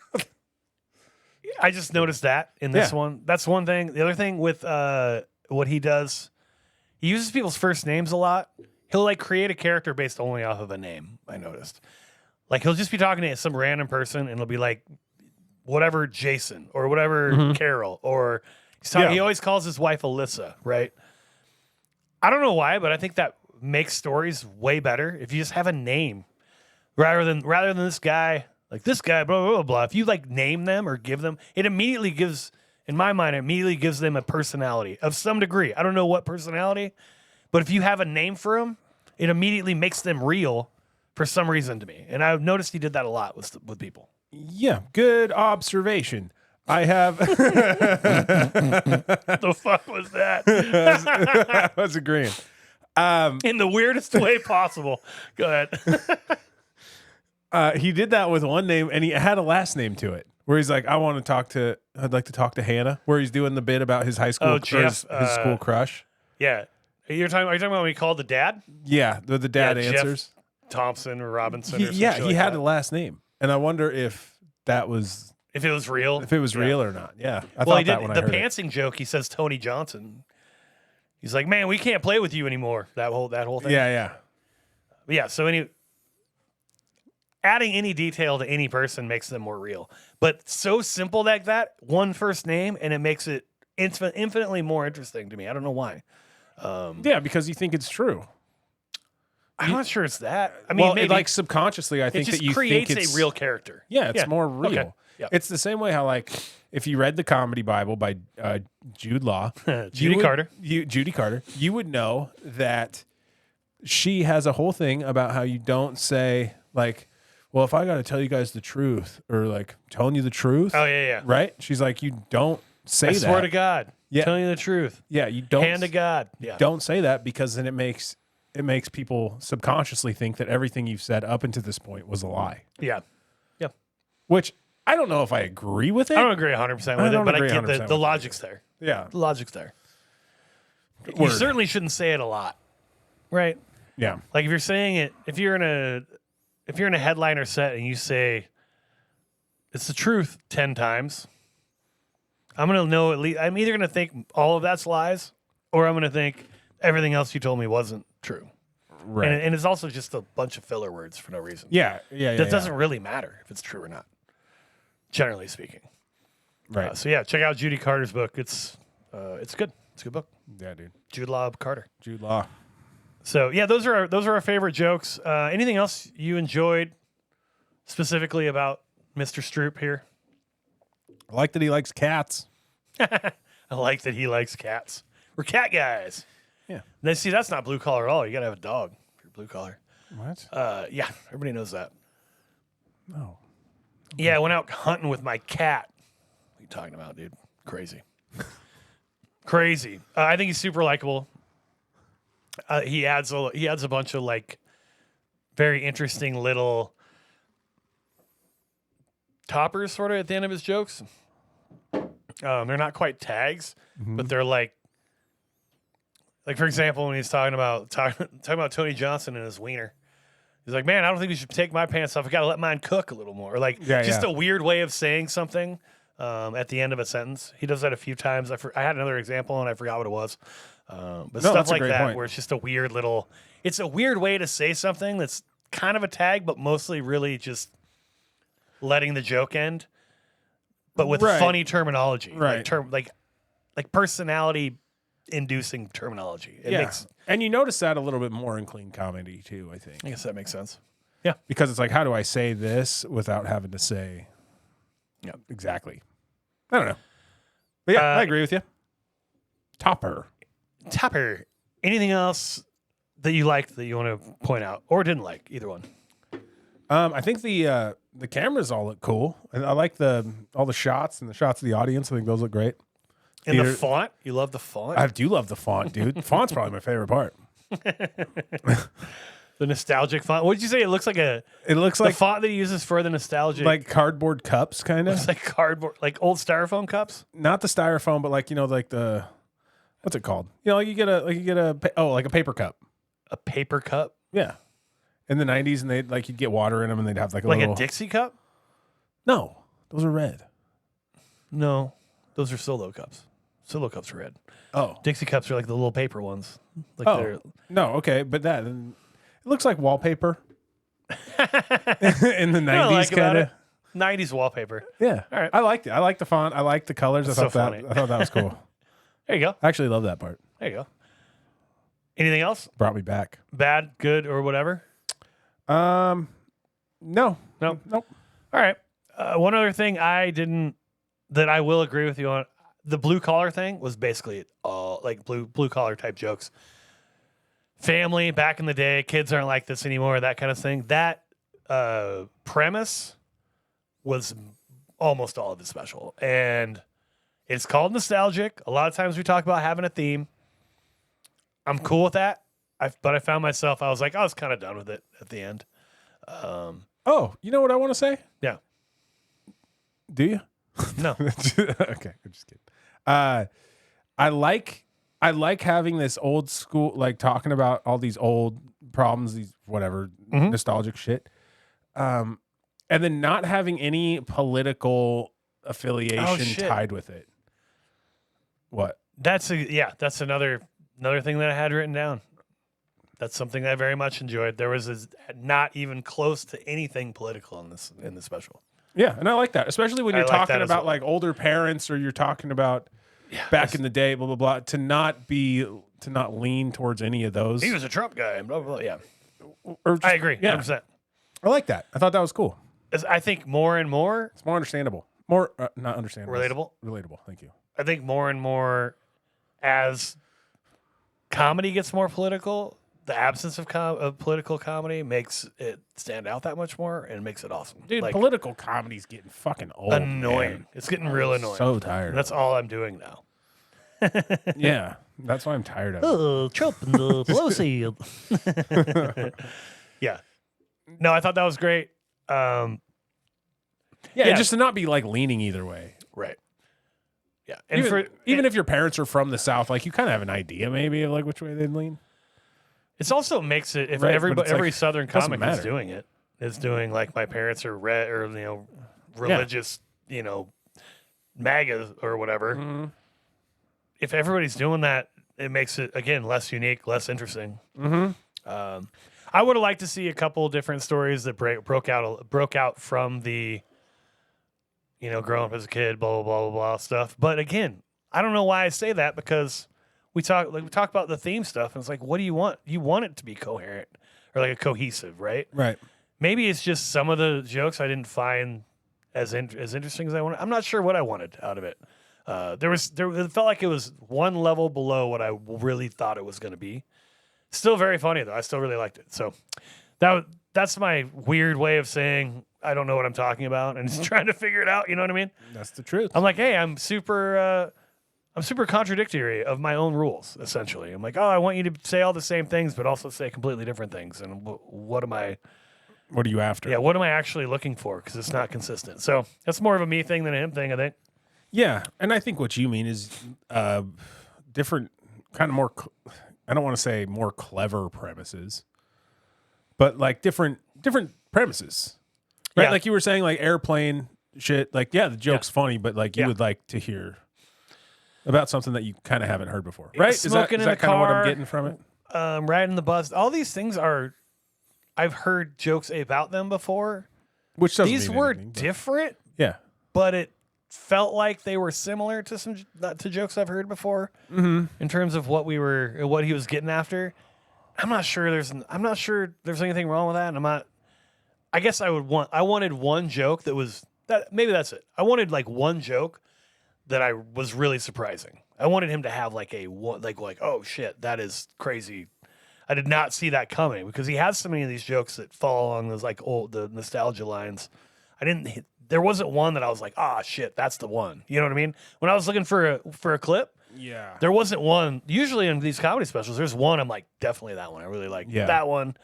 I just noticed that in this one. That's one thing. The other thing with what he does, he uses people's first names a lot. He'll like create a character based only off of a name, I noticed. Like he'll just be talking to some random person and it'll be like whatever Jason or whatever Carol or he always calls his wife Alyssa, right? I don't know why, but I think that makes stories way better if you just have a name rather than this guy, like this guy, blah, blah, blah, blah. If you like name them or give them, it immediately gives, in my mind, them a personality of some degree. I don't know what personality, but if you have a name for them, it immediately makes them real for some reason to me. And I've noticed he did that a lot with people. Yeah, good observation. I have. What the fuck was that? I was agreeing. In the weirdest way possible. Go ahead. He did that with one name, and he had a last name to it. Where he's like, I'd like to talk to Hannah. Where he's doing the bit about his high school, his school crush. Yeah, are you talking about when he called the dad? Yeah, the dad answers. Jeff Thompson or Robinson. He had a last name, and I wonder if that was. If it was real? If it was real or not. Yeah. I thought that when I heard the pantsing joke, he says Tony Johnson. He's like, man, we can't play with you anymore. That whole thing. Yeah. Yeah. So adding any detail to any person makes them more real. But so simple like that, one first name, and it makes it infinitely more interesting to me. I don't know why. Because you think it's true. I'm not sure it's that. I mean, maybe like subconsciously, I think that you creates think it's a real character. Yeah, it's more real. Okay. Yep. It's the same way how, like, if you read the Comedy Bible by Jude Law, Judy Carter, you would know that she has a whole thing about how you don't say like, well, if I got to tell you guys the truth or like telling you the truth. Oh yeah. Right? She's like, you don't say that. I swear to God. Yeah. Telling you the truth. Yeah, you don't. Hand to God. Yeah. Don't say that because then it makes people subconsciously think that everything you've said up until this point was a lie. Yeah. Yeah. Which I don't know if I agree with it. I don't agree 100% with it, but I get the logic's there. Yeah. The logic's there. You certainly shouldn't say it a lot. Right? Yeah. Like if you're saying it, if you're in a headliner set and you say it's the truth 10 times, I'm going to know at least, I'm either going to think all of that's lies or I'm going to think everything else you told me wasn't true. Right. And it's also just a bunch of filler words for no reason. Yeah. That doesn't really matter if it's true or not, generally speaking. Right. So check out Judy Carter's book. It's good. It's a good book. Yeah, dude. Jude Law Carter. Jude Law. So those are our favorite jokes. Anything else you enjoyed specifically about Mr. Stroup here? I like that he likes cats. I like that he likes cats. We're cat guys. Yeah. Now, see, that's not blue collar at all. You got to have a dog if you're blue collar. What? Yeah, everybody knows that. No. Yeah, I went out hunting with my cat. What are you talking about, dude? Crazy. Crazy. I think he's super likable. He adds a bunch of like very interesting little toppers sort of at the end of his jokes. They're not quite tags, but they're like for example, when he's talking about Tony Johnson and his wiener, he's like, "Man, I don't think we should take my pants off. I got to let mine cook a little more." Or like a weird way of saying something at the end of a sentence. He does that a few times. I had another example and I forgot what it was. But stuff like that point. Where it's just a weird little. It's a weird way to say something that's kind of a tag, but mostly really just letting the joke end, but with funny terminology, right? Like personality inducing terminology. It makes, and you notice that a little bit more in clean comedy too. I think. I guess that makes sense. Yeah, because it's like, how do I say this without having to say? Yeah, exactly. I don't know, but yeah, I agree with you. Topper. Topper, anything else that you liked that you want to point out or didn't like? Either one. I think the cameras all look cool, and I like all the shots and the shots of the audience. I think those look great. And the font, you love the font. I do love the font, dude. Font's probably my favorite part. The nostalgic font. What did you say? It looks like It looks the like font that he uses for the nostalgic, like cardboard cups, kind of. It's like cardboard, like old styrofoam cups. Not the styrofoam, but like like the what's it called? Like you get a paper cup. A paper cup, Yeah. In the 90s, and they'd you'd get water in them, and they'd have like a like little... a Dixie cup. No, those are red. No, those are Solo cups. Solo cups are red. Oh, Dixie cups are like the little paper ones. Like oh, no, okay, but it looks like wallpaper in the 90s, kind of. 90s wallpaper. Yeah, All right. I liked it. I liked the font. I liked the colors. That's I thought so funny. I thought that was cool. There you go. I actually love that part. There you go. Anything else? Brought me back. Bad, good, or whatever? No. No. Nope. All right. One other thing that I will agree with you on, the blue collar thing was basically all like blue collar type jokes. Family back in the day, kids aren't like this anymore, that kind of thing. That premise was almost all of the special. And it's called nostalgic. A lot of times we talk about having a theme. I'm cool with that. But I found myself, I was like, I was kind of done with it at the end. Oh, you know what I want to say? Yeah. Do you? No. Okay, I'm just kidding. I like having this old school, like talking about all these old problems, these whatever nostalgic shit, and then not having any political affiliation tied with it. What? That's another thing that I had written down. That's something I very much enjoyed. There was not even close to anything political in the special. Yeah, and I like that, especially when you're I like talking that as about well. like older parents, or you're talking about back in the day, blah blah blah. To not lean towards any of those. He was a Trump guy. Blah, blah, blah. Yeah, Or just- I agree. Yeah, 100%. I like that. I thought that was cool. I think more and more It's more understandable. More not understandable. relatable. Relatable. Thank you. I think more and more as comedy gets more political, the absence of political comedy makes it stand out that much more and makes it awesome. Dude, Like, political comedy's getting fucking old. annoying. Man. It's getting real annoying. So tired. And that's all I'm doing now. Yeah, that's why I'm tired of it. Oh, Trump and the Pelosi. Yeah. No, I thought that was great. Yeah, yeah. just to not be like leaning either way. Right. Yeah. And Even if your parents are from the South, like you kind of have an idea maybe of like which way they'd lean. it also makes it, if Right, but every it's like, Southern doesn't comic is matter. doing it, is doing like my parents are red or, religious, MAGA or whatever. Mm-hmm. If everybody's doing that, it makes it, again, less unique, less interesting. Mm-hmm. I would have liked to see a couple different stories that broke out from the, growing up as a kid, blah, blah, blah, blah, blah stuff. But again, I don't know why I say that, because we talk about the theme stuff, and it's like, what do you want? You want it to be coherent or like a cohesive, right? Right. Maybe it's just some of the jokes I didn't find as interesting as I wanted. I'm not sure what I wanted out of it. It felt like it was one level below what I really thought it was going to be. Still very funny though. I still really liked it. So that's my weird way of saying I don't know what I'm talking about and just trying to figure it out. You know what I mean? That's the truth. I'm like, hey, I'm super contradictory of my own rules. Essentially, I'm like, oh, I want you to say all the same things, but also say completely different things. And what am I? What are you after? Yeah, what am I actually looking for? Because it's not consistent. So that's more of a me thing than a him thing, I think. Yeah, and I think what you mean is different, kind of more. I don't want to say more clever premises, but like different premises, right? Yeah. Like you were saying, like airplane shit. Like, yeah, the joke's funny, but like you would like to hear about something that you kind of haven't heard before, right? Smoking is in that the kind of what car, I'm getting from it? Riding the bus. All these things are. I've heard jokes about them before. Which doesn't These mean were anything, but- different, Yeah. but it felt like they were similar to to jokes I've heard before in terms of what he was getting after. I'm not sure there's anything wrong with that. And I'm not. I guess I wanted one joke that was that. Maybe that's it. I wanted like one joke that I was really surprising. I wanted him to have like oh shit, that is crazy. I did not see that coming because he has so many of these jokes that fall along those like the nostalgia lines. There wasn't one that I was like, shit, that's the one. You know what I mean? When I was looking for a clip, Yeah. there wasn't one. Usually in these comedy specials, there's one. I'm like, definitely that one. I really like that one.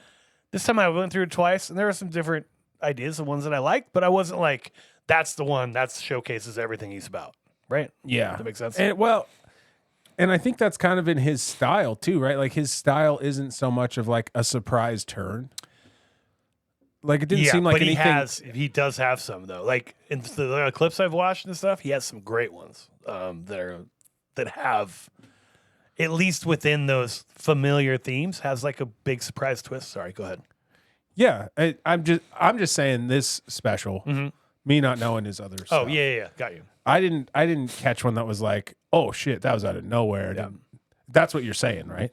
This time I went through it twice, and there were some different ideas of ones that I liked, but I wasn't like, that's the one. That showcases everything he's about. Right? Yeah. That makes sense. And I think that's kind of in his style too, right? Like his style isn't so much of like a surprise turn. Like it didn't seem like but anything. he does have some though. Like in the clips I've watched and stuff, he has some great ones that have at least within those familiar themes has like a big surprise twist. Sorry, go ahead. Yeah, I'm just saying this special. Me not knowing his other stuff. Oh yeah, got you. I didn't catch one that was like, oh shit, that was out of nowhere. Yeah. That's what you're saying, right?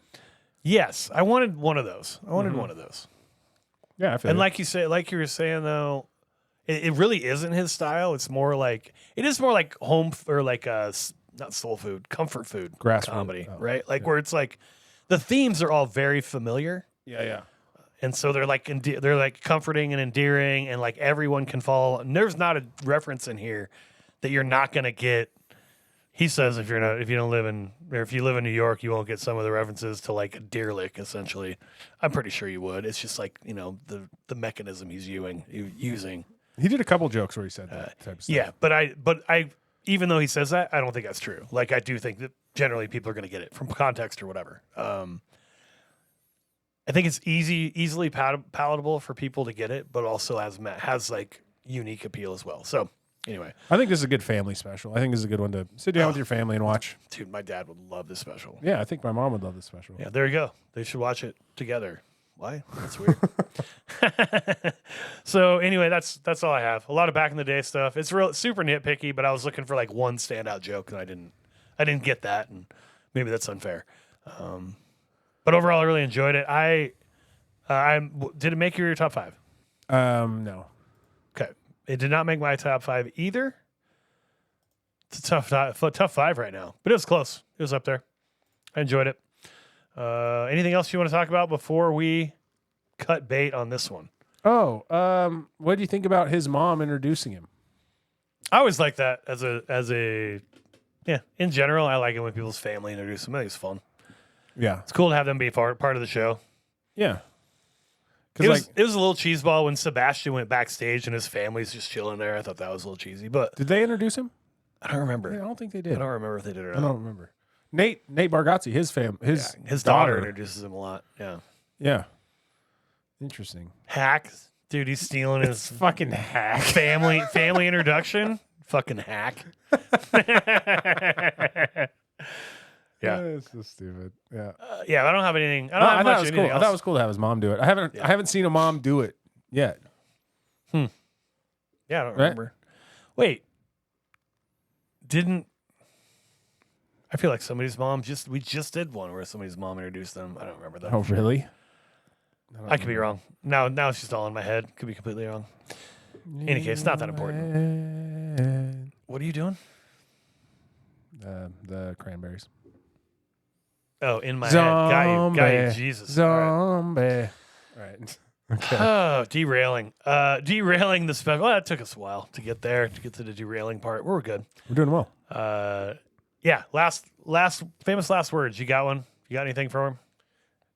Yes, I wanted one of those. One of those. Yeah, I feel And it. like you were saying though, it really isn't his style. It is more like home or like not soul food, comfort food, Grass comedy, food. Oh, right? Like where it's like the themes are all very familiar. Yeah. And so they're like comforting and endearing, and like everyone can fall. And there's not a reference in here that you're not gonna get. He says if you live in New York, you won't get some of the references to like Derrick. Essentially, I'm pretty sure you would. It's just like the mechanism he's using. He did a couple jokes where he said that type of stuff. Yeah, but I even though he says that, I don't think that's true. Like I do think that generally people are gonna get it from context or whatever. I think it's easily palatable for people to get it, but also has like unique appeal as well. So anyway, I think this is a good family special. I think this is a good one to sit down with your family and watch. dude, my dad would love this special. Yeah, I think my mom would love this special. Yeah, there you go. They should watch it together. Why? That's weird. So anyway, that's all I have. A lot of back in the day stuff. It's super nitpicky, but I was looking for like one standout joke, and I didn't get that, and maybe that's unfair. But overall, I really enjoyed it. Did it make your top 5? No. Okay, it did not make my top 5 either. It's a tough 5 right now, but it was close. It was up there. I enjoyed it. Anything else you want to talk about before we cut bait on this one? Oh, what do you think about his mom introducing him? I always like that as a in general, I like it when people's family introduce them. I think it's fun. Yeah. It's cool to have them be part of the show. Yeah. It was a little cheeseball when Sebastian went backstage and his family's just chilling there. I thought that was a little cheesy, but did they introduce him? I don't remember. I don't think they I did. don't remember if they did or I not. don't remember. Nate Bargatze, his daughter introduces him a lot. Yeah. Yeah. Interesting. Hack. Dude, he's stealing his Fucking hack. family introduction. Fucking hack. Yeah. It's so stupid. Yeah. Yeah, I don't have anything. I don't No, have I thought much it was anything cool. I else. thought it was cool to have his mom do it. I haven't seen a mom do it yet. Yeah, I don't Right? remember. Wait. I feel like somebody's mom we just did one where somebody's mom introduced them. I don't remember that. Oh, really? I could be wrong. Now it's just all in my head. Could be completely wrong. In any case, not that important. What are you doing? The cranberries. Oh, in my head. Got you. Jesus. All Zombie. All right. Okay. Oh, derailing. Derailing the special. Well, that took us a while to get there, to get to the derailing part. We're good. We're doing well. Yeah. Last famous last words. You got one? You got anything for him?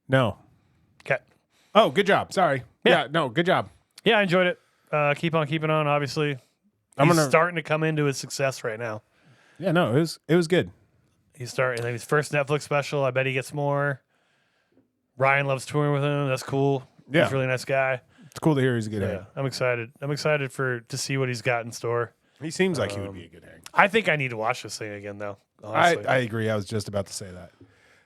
No. Okay. Oh, good job. Sorry. Yeah. Yeah. No, good job. Yeah, I enjoyed it. Keep on keeping on. Obviously, he's starting to come into his success right now. Yeah. No, it was good. He's starting his first Netflix special. I bet he gets more. Ryan loves touring with him. That's cool. Yeah. He's a really nice guy. It's cool to hear he's a good Yeah, hang. I'm excited. I'm excited to see what he's got in store. He seems like he would be a good hang. I think I need to watch this thing again, though. I Honestly. agree. I was just about to say that.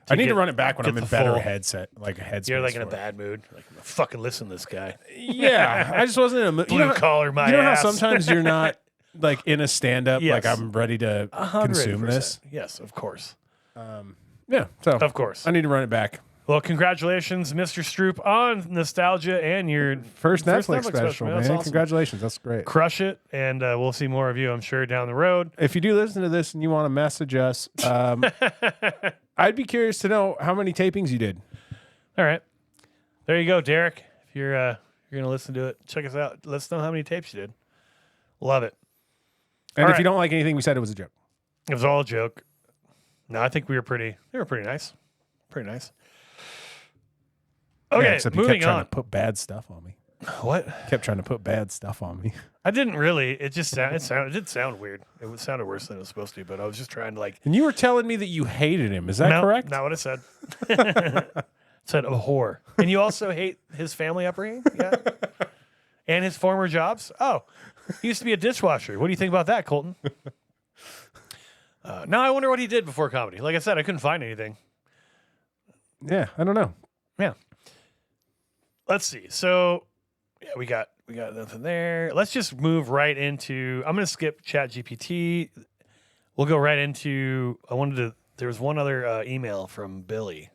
I need to run it back when get I'm in the better full- headset, like a headspace. You're like in a for it. bad mood. Like, fucking listen to this guy. Yeah, I just wasn't in a mood. Blue collar my You know ass. how sometimes you're not like in a stand up, like Yes. I'm ready to consume 100%. this. Yes, of course. Yeah, so Of course. I need to run it back. Well, congratulations, Mr. Stroup, on Nostalgia and your First Netflix special, man. That's awesome. Congratulations. That's great. Crush it, and we'll see more of you, I'm sure, down the road. If you do listen to this and you want to message us, I'd be curious to know how many tapings you did. All right. There you go, Derrick. If you're going to listen to it, check us out. Let us know how many tapes you did. Love it. And All if right. you don't like anything we said, it was a joke. It was all a joke. No, I think they were pretty nice. Pretty nice. Okay, Yeah, except you moving kept trying on. to put bad stuff on me. What? Kept trying to put bad stuff on me. I didn't really. It just it did sound weird. It sounded worse than it was supposed to, but I was just trying to like. And you were telling me that you hated him. Is that No, correct? not what it said. It said a whore. And you also hate his family upbringing? Yeah. And his former jobs? Oh, he used to be a dishwasher. What do you think about that, Colton? Now I wonder what he did before comedy. Like I said, I couldn't find anything. Yeah, I don't know. Yeah. Let's see. So, yeah, we got nothing there. Let's just move right into. I'm going to skip ChatGPT. We'll go right into. There was one other email from Billy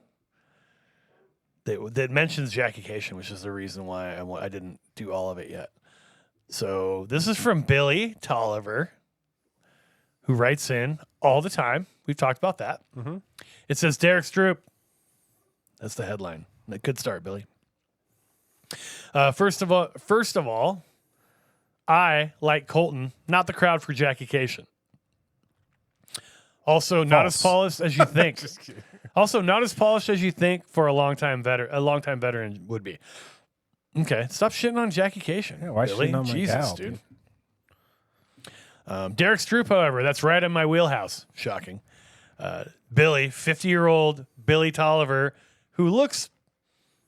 that mentions Jackie-cation, which is the reason why I didn't do all of it yet. So this is from Billy Tolliver, who writes in all the time. We've talked about that. Mm-hmm. It says, Derrick Stroup. That's the headline. Good start, Billy. First of all, I, like Colton, not the crowd for Jackie-cation. Also, not as polished as you think. Just kidding. Also, not as polished as you think for a longtime veteran would be. Okay, stop shitting on Jackie-cation. Yeah, why Billy? shitting on my Jesus, gal, dude. Derrick Stroup, however, that's right in my wheelhouse. Shocking. Billy, 50-year-old Billy Tolliver, who looks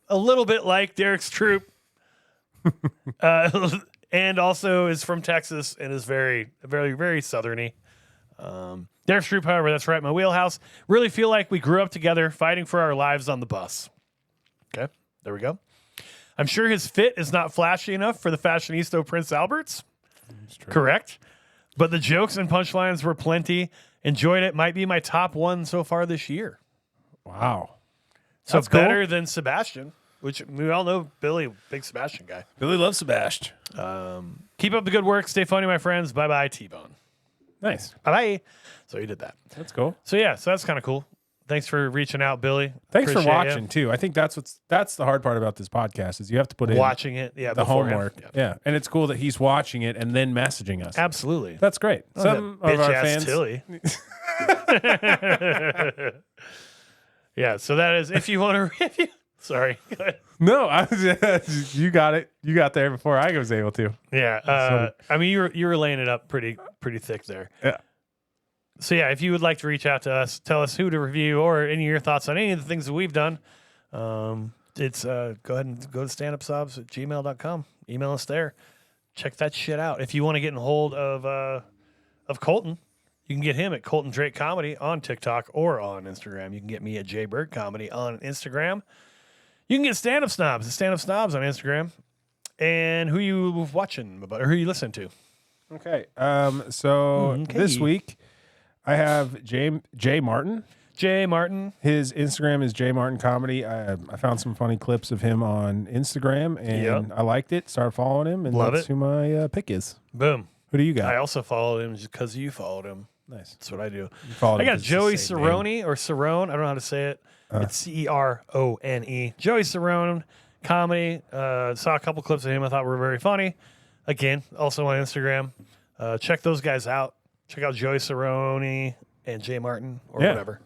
a little bit like Derrick Stroup, and also is from Texas and is very, very, very southerny. Derrick Stroup, however, that's right in my wheelhouse. Really feel like we grew up together fighting for our lives on the bus. Okay, there we go. I'm sure his fit is not flashy enough for the Fashionisto Prince Alberts. Correct. But the jokes and punchlines were plenty. Enjoyed it. Might be my top one so far this year. Wow. So That's cool. better than Sebastian, which we all know Billy, big Sebastian guy. Billy loves Sebastian. Keep up the good work. Stay funny, my friends. Bye-bye, T-Bone. Nice. Bye-bye. So he did that. That's cool. So yeah, so that's kind of cool. Thanks for reaching out, Billy. Thanks for Appreciate watching ya. too. I think that's the hard part about this podcast is you have to put in Watching it. Yeah, the beforehand. homework. Yeah. Yeah. And it's cool that he's watching it and then messaging us. Absolutely. That's great. Oh, Some that of our bitch-ass fans. Tilly. Yeah, so that is if you want to. Sorry. Go ahead. No, you got it. You got there before I was able to. Yeah, I mean you were laying it up pretty thick there. Yeah. So yeah, if you would like to reach out to us, tell us who to review or any of your thoughts on any of the things that we've done, it's go ahead and go to standupsobs@gmail.com. Email us there. Check that shit out. If you want to get in hold of Colton, you can get him at Colton Drake Comedy on TikTok or on Instagram. You can get me at Jay Bird Comedy on Instagram. You can get Stand Up Snobs at Stand Up Snobs on Instagram. And who you watching or who you listening to? Okay. So this week I have Jay Martin. Jay Martin. His Instagram is Jay Martin Comedy. I found some funny clips of him on Instagram and I liked it. Started following him and Love that's it. who my pick is. Boom. Who do you got? I also followed him just because you followed him. Nice. That's what I do. You followed I him got 'cause it's Joey the same name. Cerrone or Cerrone. I don't know how to say it. It's Cerone. Joey Cerrone Comedy. Saw a couple clips of him I thought were very funny. Again, also on Instagram. Check those guys out. Check out Joey Cerrone and Jay Martin or whatever.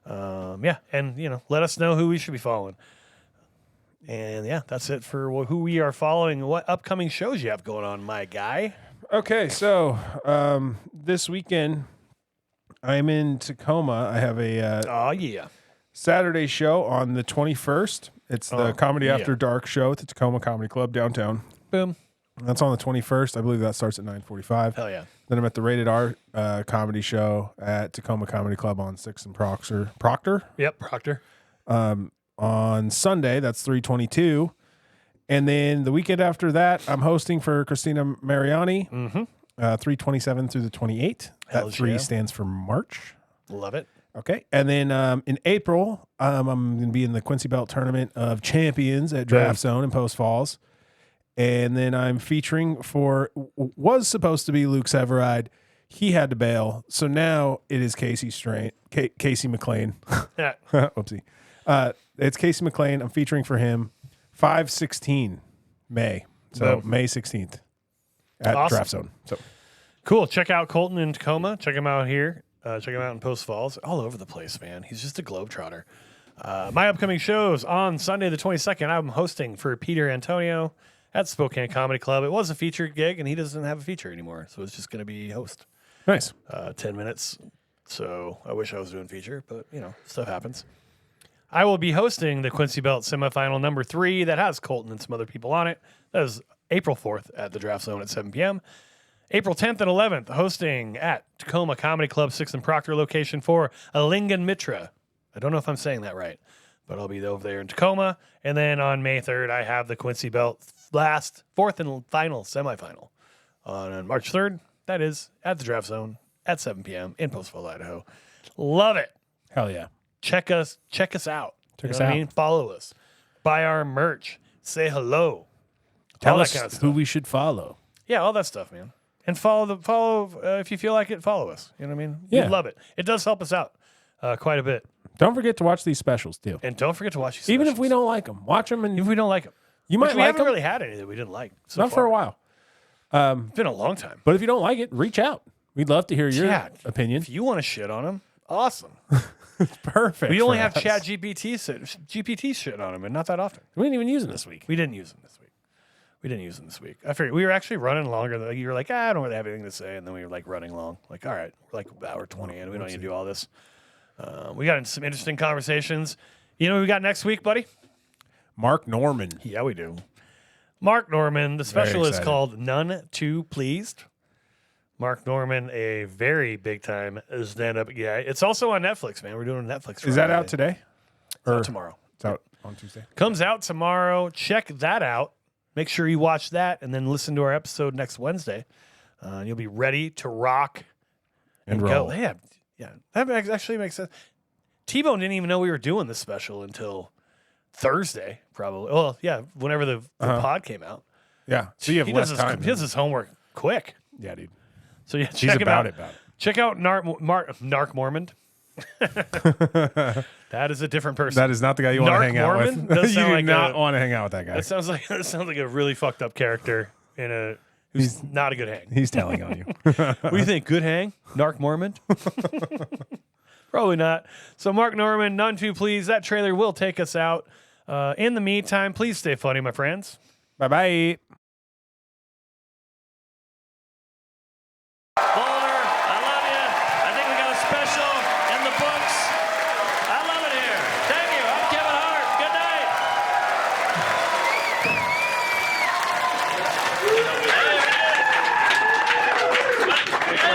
And let us know who we should be following. And yeah, that's it for who we are following. What upcoming shows you have going on, my guy? Okay, so this weekend I'm in Tacoma. I have a Saturday show on the 21st. It's the Comedy After Dark show at the Tacoma Comedy Club downtown. Boom. That's on the 21st. I believe that starts at 9:45. Hell yeah. Then I'm at the Rated R comedy show at Tacoma Comedy Club on 6th and Proctor. Yep, Proctor. On Sunday, that's 3/22. And then the weekend after that, I'm hosting for Christina Mariani, 3/27 through the 28th. That Hells 3 yeah. stands for March. Love it. Okay. And then in April, I'm going to be in the Quincy Belt Tournament of Champions at Draft Zone in Post Falls. And then I'm featuring was supposed to be Luke Severide. He had to bail. So now it is Casey McLean. Yeah. Oopsie. It's Casey McLean. I'm featuring for him 5/16 May. So Boom. May 16th at Awesome. Draft Zone. So Cool. Check out Colton in Tacoma. Check him out here. Check him out in Post Falls. All over the place, man. He's just a globetrotter. My upcoming shows on Sunday the 22nd, I'm hosting for Peter Antonio at Spokane Comedy Club. It was a featured gig, and he doesn't have a feature anymore, so it's just going to be host. nice. 10 minutes. So I wish I was doing feature, but, stuff happens. I will be hosting the Quincy Belt semifinal number 3 that has Colton and some other people on it. That is April 4th at the Draft Zone at 7 p.m. April 10th and 11th, hosting at Tacoma Comedy Club 6th and Proctor location for Alingan Mitra. I don't know if I'm saying that right, but I'll be over there in Tacoma. And then on May 3rd, I have the Quincy Belt fourth and final semifinal on March 3rd. That is at the Draft Zone at 7 p.m. in Post Falls, Idaho. Love it. Hell yeah. Check us out. Check us What I out. mean? Follow us. Buy our merch. Say hello. Tell all us that kind of who stuff. we should follow. Yeah, all that stuff, man. And follow if you feel like it, follow us. You know what I mean? Yeah. We'd love it. It does help us out quite a bit. Don't forget to watch these specials too. And don't forget to watch these Even if specials. we don't like them, watch them, and if we don't like them. you Which might we like haven't them. really had any that we didn't like. So Not far. for a while. It's been a long time. But if you don't like it, reach out. We'd love to hear your Yeah. opinion. If you want to shit on them, awesome. Perfect. We only for have us. Chat GPT shit on them, and not that often. We didn't even use them this week. We didn't use them this week. I figured we were actually running longer. Than, you were like, I don't really have anything to say. And then we were like running long. Like, all right, we're like hour 20 in. We don't need to do all this. We got into some interesting conversations. You know what we got next week, buddy? Mark Norman. Yeah, we do. Mark Norman. The special is excited. called None Too Pleased. Mark Norman, a very big time stand-up guy. It's also on Netflix, man. We're doing a Netflix. Is that Friday. out today? It's out tomorrow. It's out on Tuesday. Comes out tomorrow. Check that out. Make sure you watch that and then listen to our episode next Wednesday. You'll be ready to rock And go. roll. Yeah, that actually makes sense. T-Bone didn't even know we were doing this special until Thursday, probably. Well, yeah, whenever the pod came out. Yeah. So you have He less does time. he does his homework quick. Yeah, dude. So yeah, He's check him about out. it. About it. Check out Narc Mormond. That is a different person. That is not the guy you want to Narc hang out Mormon? with. Does You sound do like not a- want to hang out with that guy. That sounds like a really fucked up character who's not a good hang. He's telling on you. What do you think? Good hang? Narc Mormon? Probably not. So Mark Norman, None Too Pleased. That trailer will take us out. In the meantime, please stay funny, my friends. Bye-bye. Boulder, I love you. I think we got a special in the books. I love it here. Thank you. I'm Kevin Hart. Good night.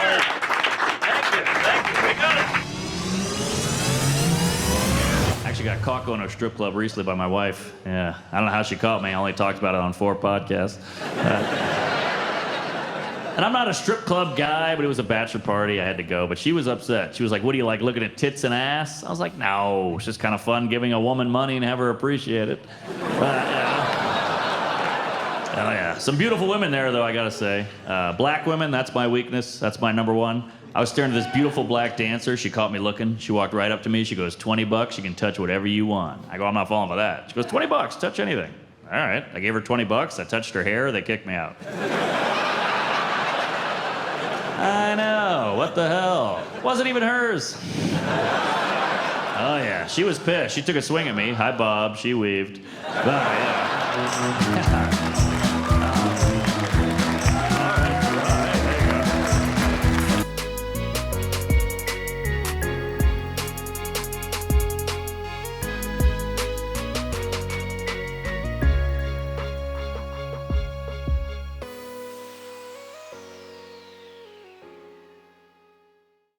Thank you. We got it. Actually got caught going to a strip club recently by my wife. Yeah, I don't know how she caught me. I only talked about it on 4 podcasts. And I'm not a strip club guy, but it was a bachelor party. I had to go. But she was upset. She was like, what do you like, looking at tits and ass? I was like, no, it's just kind of fun giving a woman money and have her appreciate it. Oh, yeah. Some beautiful women there, though, I got to say. Black women, that's my weakness. That's my number one. I was staring at this beautiful black dancer. She caught me looking. She walked right up to me. She goes, $20. You can touch whatever you want. I go, I'm not falling for that. She goes, $20. Touch anything. All right. I gave her $20. I touched her hair. They kicked me out. I know. What the hell? Wasn't even hers. Oh, yeah. She was pissed. She took a swing at me. Hi, Bob. She weaved. Oh, yeah.